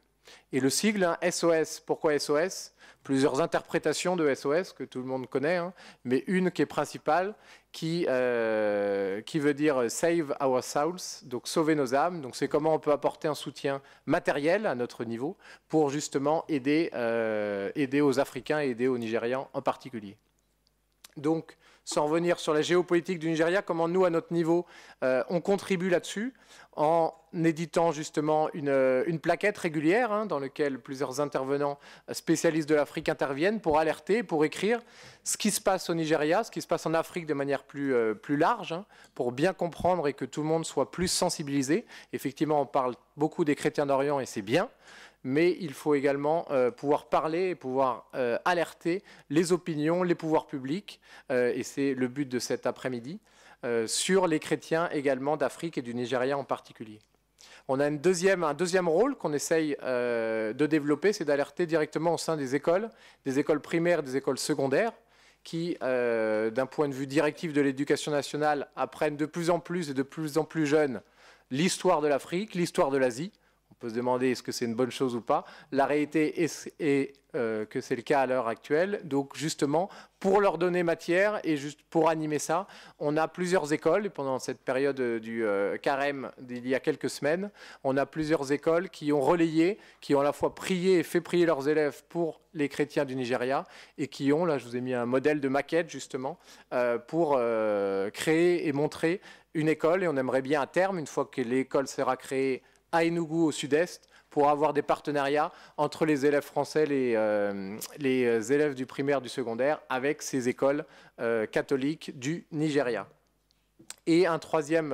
Et le sigle, hein, SOS, pourquoi SOS? Plusieurs interprétations de SOS que tout le monde connaît, hein, mais une qui est principale, qui veut dire Save Our Souls, donc sauver nos âmes. Donc c'est comment on peut apporter un soutien matériel à notre niveau pour justement aider aux Africains et aider aux Nigérians en particulier. Donc, sans revenir sur la géopolitique du Nigeria, comment nous, à notre niveau, on contribue là-dessus en éditant justement une plaquette régulière, hein, dans laquelle plusieurs intervenants spécialistes de l'Afrique interviennent pour alerter, pour écrire ce qui se passe au Nigeria, ce qui se passe en Afrique de manière plus large, hein, pour bien comprendre et que tout le monde soit plus sensibilisé. Effectivement, on parle beaucoup des chrétiens d'Orient et c'est bien, mais il faut également pouvoir parler et pouvoir alerter les opinions, les pouvoirs publics, et c'est le but de cet après-midi, sur les chrétiens également d'Afrique et du Nigeria en particulier. On a un deuxième rôle qu'on essaye de développer, c'est d'alerter directement au sein des écoles primaires, des écoles secondaires, qui, d'un point de vue directif de l'éducation nationale, apprennent de plus en plus et de plus en plus jeunes l'histoire de l'Afrique, l'histoire de l'Asie. On peut se demander est-ce que c'est une bonne chose ou pas. La réalité est que c'est le cas à l'heure actuelle. Donc justement, pour leur donner matière et juste pour animer ça, on a plusieurs écoles. Et pendant cette période du carême d'il y a quelques semaines, on a plusieurs écoles qui ont relayé, qui ont à la fois prié et fait prier leurs élèves pour les chrétiens du Nigeria et qui ont, là je vous ai mis un modèle de maquette justement, pour créer et montrer une école. Et on aimerait bien à terme, une fois que l'école sera créée, à Enugu au sud-est, pour avoir des partenariats entre les élèves français, les élèves du primaire, du secondaire, avec ces écoles catholiques du Nigeria. Et un troisième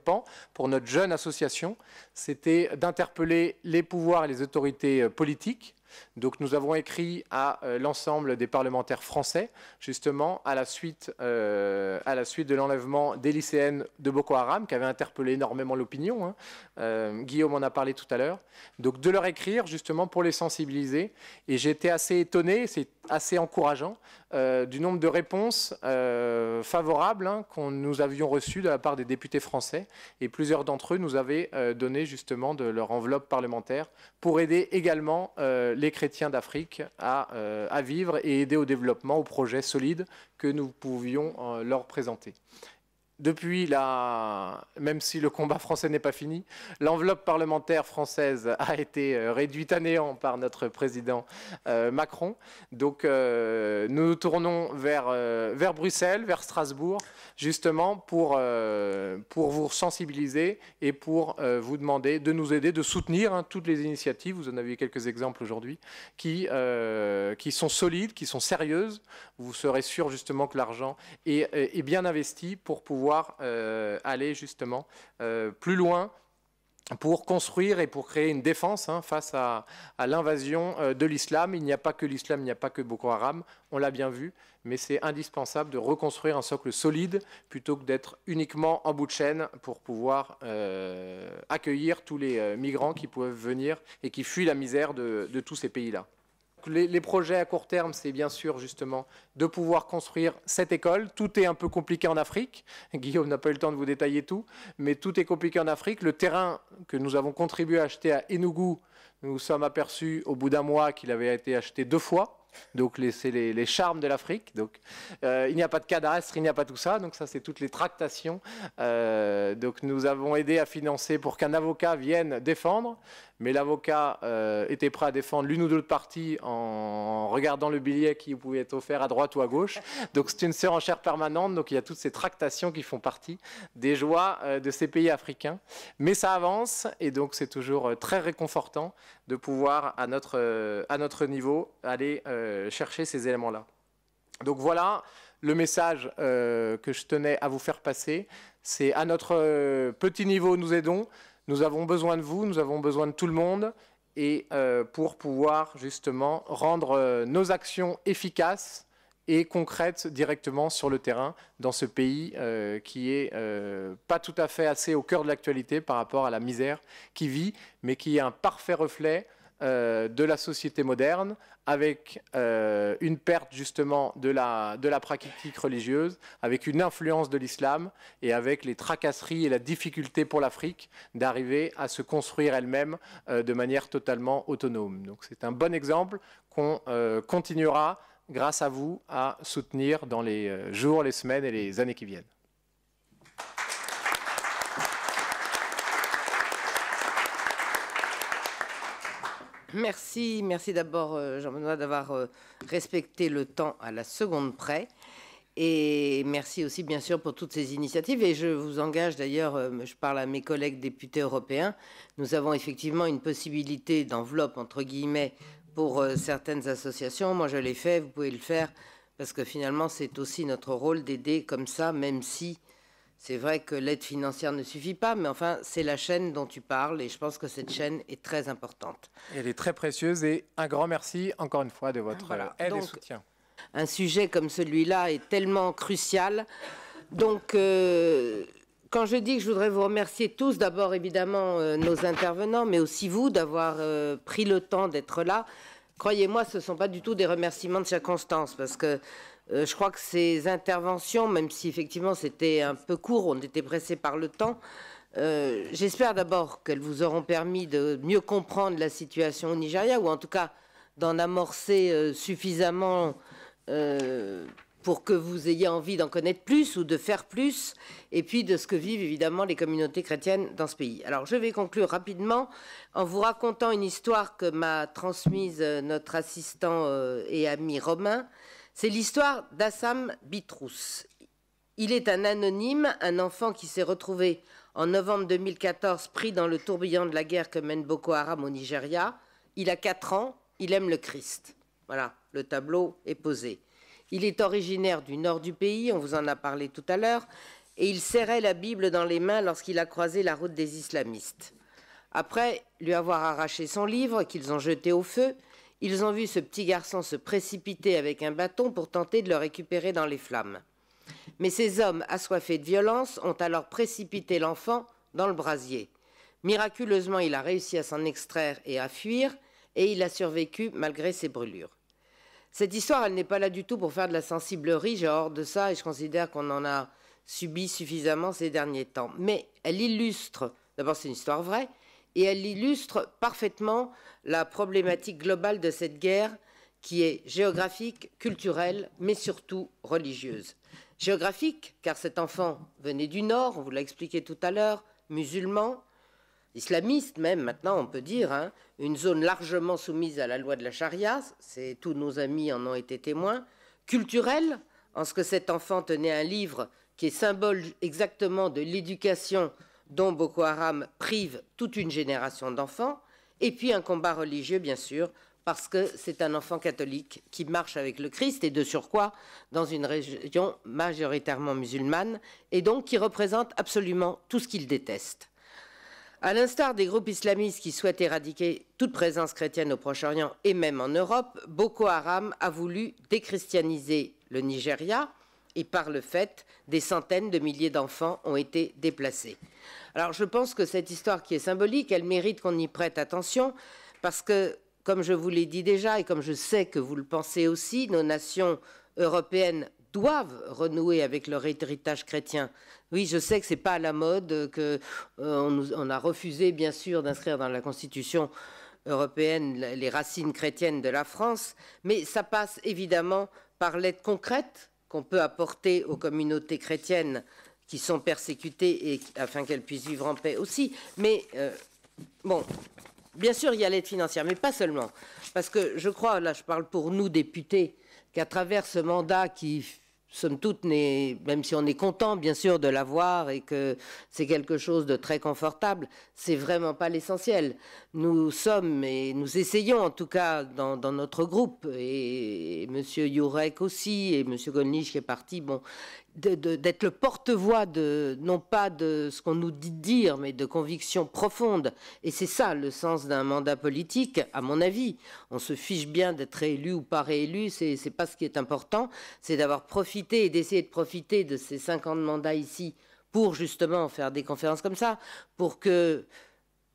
pan pour notre jeune association, c'était d'interpeller les pouvoirs et les autorités politiques. Donc nous avons écrit à l'ensemble des parlementaires français, justement à la suite de l'enlèvement des lycéennes de Boko Haram, qui avait interpellé énormément l'opinion, hein. Guillaume en a parlé tout à l'heure. Donc de leur écrire justement pour les sensibiliser. Et j'ai été assez étonné, c'est assez encourageant, du nombre de réponses favorables, hein, que nous avions reçues de la part des députés français. Et plusieurs d'entre eux nous avaient donné justement de leur enveloppe parlementaire pour aider également les chrétiens d'Afrique à vivre et aider au développement, aux projets solides que nous pouvions leur présenter. Depuis même si le combat français n'est pas fini, l'enveloppe parlementaire française a été réduite à néant par notre président Macron. Donc nous nous tournons vers Bruxelles, vers Strasbourg, justement pour vous sensibiliser et pour vous demander de nous aider, de soutenir, hein, toutes les initiatives. Vous en avez eu quelques exemples aujourd'hui, qui sont solides, qui sont sérieuses. Vous serez sûr justement que l'argent est bien investi pour pouvoir aller justement plus loin pour construire et pour créer une défense, hein, face à l'invasion de l'islam. Il n'y a pas que l'islam, il n'y a pas que Boko Haram, on l'a bien vu, mais c'est indispensable de reconstruire un socle solide plutôt que d'être uniquement en bout de chaîne pour pouvoir accueillir tous les migrants qui peuvent venir et qui fuient la misère de tous ces pays-là. Les projets à court terme, c'est bien sûr justement de pouvoir construire cette école. Tout est un peu compliqué en Afrique. Guillaume n'a pas eu le temps de vous détailler tout, mais tout est compliqué en Afrique. Le terrain que nous avons contribué à acheter à Enugu, nous nous sommes aperçus au bout d'un mois qu'il avait été acheté 2 fois. Donc c'est les charmes de l'Afrique. Donc il n'y a pas de cadastre, il n'y a pas tout ça. Donc ça, c'est toutes les tractations. Donc nous avons aidé à financer pour qu'un avocat vienne défendre. Mais l'avocat était prêt à défendre l'une ou l'autre partie en regardant le billet qui pouvait être offert à droite ou à gauche. Donc c'est une surenchère permanente. Donc il y a toutes ces tractations qui font partie des joies de ces pays africains. Mais ça avance et donc c'est toujours très réconfortant de pouvoir à notre niveau aller chercher ces éléments-là. Donc voilà le message que je tenais à vous faire passer. C'est à notre petit niveau, nous aidons. Nous avons besoin de vous, nous avons besoin de tout le monde et pour pouvoir justement rendre nos actions efficaces et concrètes directement sur le terrain dans ce pays qui est pas tout à fait assez au cœur de l'actualité par rapport à la misère qui vit, mais qui est un parfait reflet de la société moderne, avec une perte justement de la pratique religieuse, avec une influence de l'islam et avec les tracasseries et la difficulté pour l'Afrique d'arriver à se construire elle-même de manière totalement autonome. Donc c'est un bon exemple qu'on continuera, grâce à vous, à soutenir dans les jours, les semaines et les années qui viennent. Merci d'abord Jean-Benoît d'avoir respecté le temps à la seconde près. Et merci aussi bien sûr pour toutes ces initiatives. Et je vous engage d'ailleurs, je parle à mes collègues députés européens, nous avons effectivement une possibilité d'enveloppe entre guillemets pour certaines associations. Moi je l'ai fait, vous pouvez le faire, parce que finalement c'est aussi notre rôle d'aider comme ça, même si c'est vrai que l'aide financière ne suffit pas, mais enfin, c'est la chaîne dont tu parles et je pense que cette chaîne est très importante. Elle est très précieuse et un grand merci encore une fois de votre aide et soutien. Un sujet comme celui-là est tellement crucial. Donc, quand je dis que je voudrais vous remercier tous, d'abord évidemment nos intervenants, mais aussi vous d'avoir pris le temps d'être là. Croyez-moi, ce ne sont pas du tout des remerciements de circonstance, parce que je crois que ces interventions, même si effectivement c'était un peu court, on était pressé par le temps, j'espère d'abord qu'elles vous auront permis de mieux comprendre la situation au Nigeria, ou en tout cas d'en amorcer suffisamment pour que vous ayez envie d'en connaître plus ou de faire plus, et puis de ce que vivent évidemment les communautés chrétiennes dans ce pays. Alors je vais conclure rapidement en vous racontant une histoire que m'a transmise notre assistant et ami Romain. C'est l'histoire d'Assam Bitrous. Il est un anonyme, un enfant qui s'est retrouvé en novembre 2014 pris dans le tourbillon de la guerre que mène Boko Haram au Nigeria. Il a 4 ans, il aime le Christ. Voilà, le tableau est posé. Il est originaire du nord du pays, on vous en a parlé tout à l'heure, et il serrait la Bible dans les mains lorsqu'il a croisé la route des islamistes. Après lui avoir arraché son livre, qu'ils ont jeté au feu, ils ont vu ce petit garçon se précipiter avec un bâton pour tenter de le récupérer dans les flammes. Mais ces hommes assoiffés de violence ont alors précipité l'enfant dans le brasier. Miraculeusement, il a réussi à s'en extraire et à fuir, et il a survécu malgré ses brûlures. Cette histoire, elle n'est pas là du tout pour faire de la sensiblerie, j'ai hors de ça, et je considère qu'on en a subi suffisamment ces derniers temps. Mais elle illustre, d'abord c'est une histoire vraie, et elle illustre parfaitement la problématique globale de cette guerre qui est géographique, culturelle, mais surtout religieuse. Géographique, car cet enfant venait du Nord, on vous l'a expliqué tout à l'heure, musulman, islamiste même, maintenant on peut dire, hein, une zone largement soumise à la loi de la charia, tous nos amis en ont été témoins. Culturelle, en ce que cet enfant tenait un livre qui est symbole exactement de l'éducation dont Boko Haram prive toute une génération d'enfants, et puis un combat religieux, bien sûr, parce que c'est un enfant catholique qui marche avec le Christ, et de surcroît dans une région majoritairement musulmane, et donc qui représente absolument tout ce qu'il déteste. À l'instar des groupes islamistes qui souhaitent éradiquer toute présence chrétienne au Proche-Orient et même en Europe, Boko Haram a voulu déchristianiser le Nigeria, et par le fait, des centaines de milliers d'enfants ont été déplacés. Alors je pense que cette histoire qui est symbolique, elle mérite qu'on y prête attention, parce que, comme je vous l'ai dit déjà, et comme je sais que vous le pensez aussi, nos nations européennes doivent renouer avec leur héritage chrétien. Oui, je sais que ce n'est pas à la mode, qu'on a refusé, bien sûr, d'inscrire dans la Constitution européenne les racines chrétiennes de la France, mais ça passe évidemment par l'aide concrète qu'on peut apporter aux communautés chrétiennes qui sont persécutées, et afin qu'elles puissent vivre en paix aussi. Mais bon, bien sûr, il y a l'aide financière, mais pas seulement. Parce que je crois, là je parle pour nous députés, qu'à travers ce mandat qui, somme toute, même si on est content bien sûr de l'avoir et que c'est quelque chose de très confortable, c'est vraiment pas l'essentiel. Nous sommes, et nous essayons en tout cas dans notre groupe, et M. Jurek aussi, et M. Golnisch qui est parti, bon, d'être le porte-voix non pas de ce qu'on nous dit de dire, mais de convictions profondes. Et c'est ça le sens d'un mandat politique, à mon avis. On se fiche bien d'être élu ou pas réélu, c'est pas ce qui est important, c'est d'avoir profité et d'essayer de profiter de ces 5 ans de mandat ici pour justement faire des conférences comme ça, pour que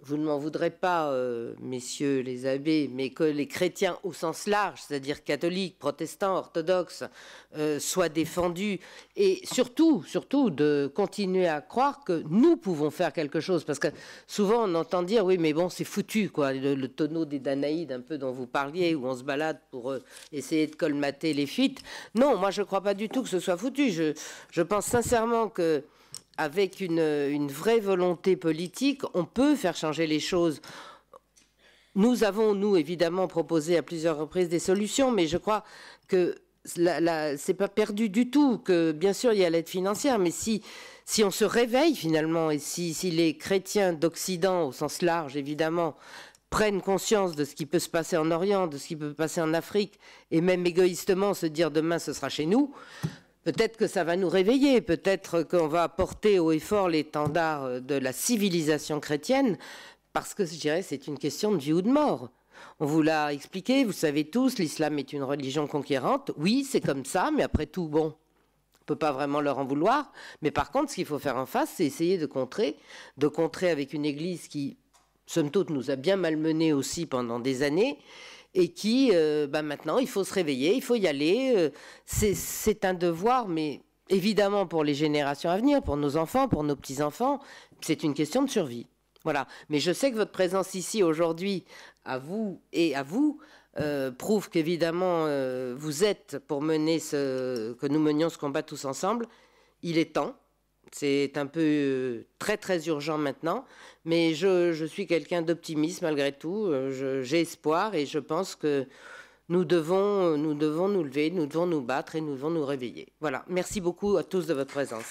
vous ne m'en voudrez pas, messieurs les abbés, mais que les chrétiens au sens large, c'est-à-dire catholiques, protestants, orthodoxes, soient défendus, et surtout de continuer à croire que nous pouvons faire quelque chose, parce que souvent on entend dire oui mais bon c'est foutu quoi, le tonneau des Danaïdes un peu dont vous parliez, où on se balade pour essayer de colmater les fuites. Non, moi je ne crois pas du tout que ce soit foutu. Je pense sincèrement que avec une vraie volonté politique, on peut faire changer les choses. Nous avons, nous, évidemment, proposé à plusieurs reprises des solutions, mais je crois que c'est pas perdu du tout, que bien sûr, il y a l'aide financière, mais si on se réveille finalement, et si les chrétiens d'Occident, au sens large, évidemment, prennent conscience de ce qui peut se passer en Orient, de ce qui peut se passer en Afrique, et même égoïstement se dire demain ce sera chez nous, peut-être que ça va nous réveiller, peut-être qu'on va porter haut et fort l'étendard de la civilisation chrétienne, parce que je dirais c'est une question de vie ou de mort. On vous l'a expliqué, vous savez tous, l'islam est une religion conquérante. Oui, c'est comme ça, mais après tout, bon, on ne peut pas vraiment leur en vouloir. Mais par contre, ce qu'il faut faire en face, c'est essayer de contrer avec une église qui, somme toute, nous a bien malmenés aussi pendant des années, et qui, maintenant, il faut se réveiller, il faut y aller. C'est un devoir, mais évidemment pour les générations à venir, pour nos enfants, pour nos petits-enfants, c'est une question de survie. Voilà. Mais je sais que votre présence ici aujourd'hui, à vous et à vous, prouve qu'évidemment, vous êtes pour mener que nous menions ce combat tous ensemble. Il est temps. C'est un peu très très urgent maintenant, mais je suis quelqu'un d'optimiste malgré tout. J'ai espoir et je pense que nous devons nous lever, nous devons nous battre et nous devons nous réveiller. Voilà. Merci beaucoup à tous de votre présence.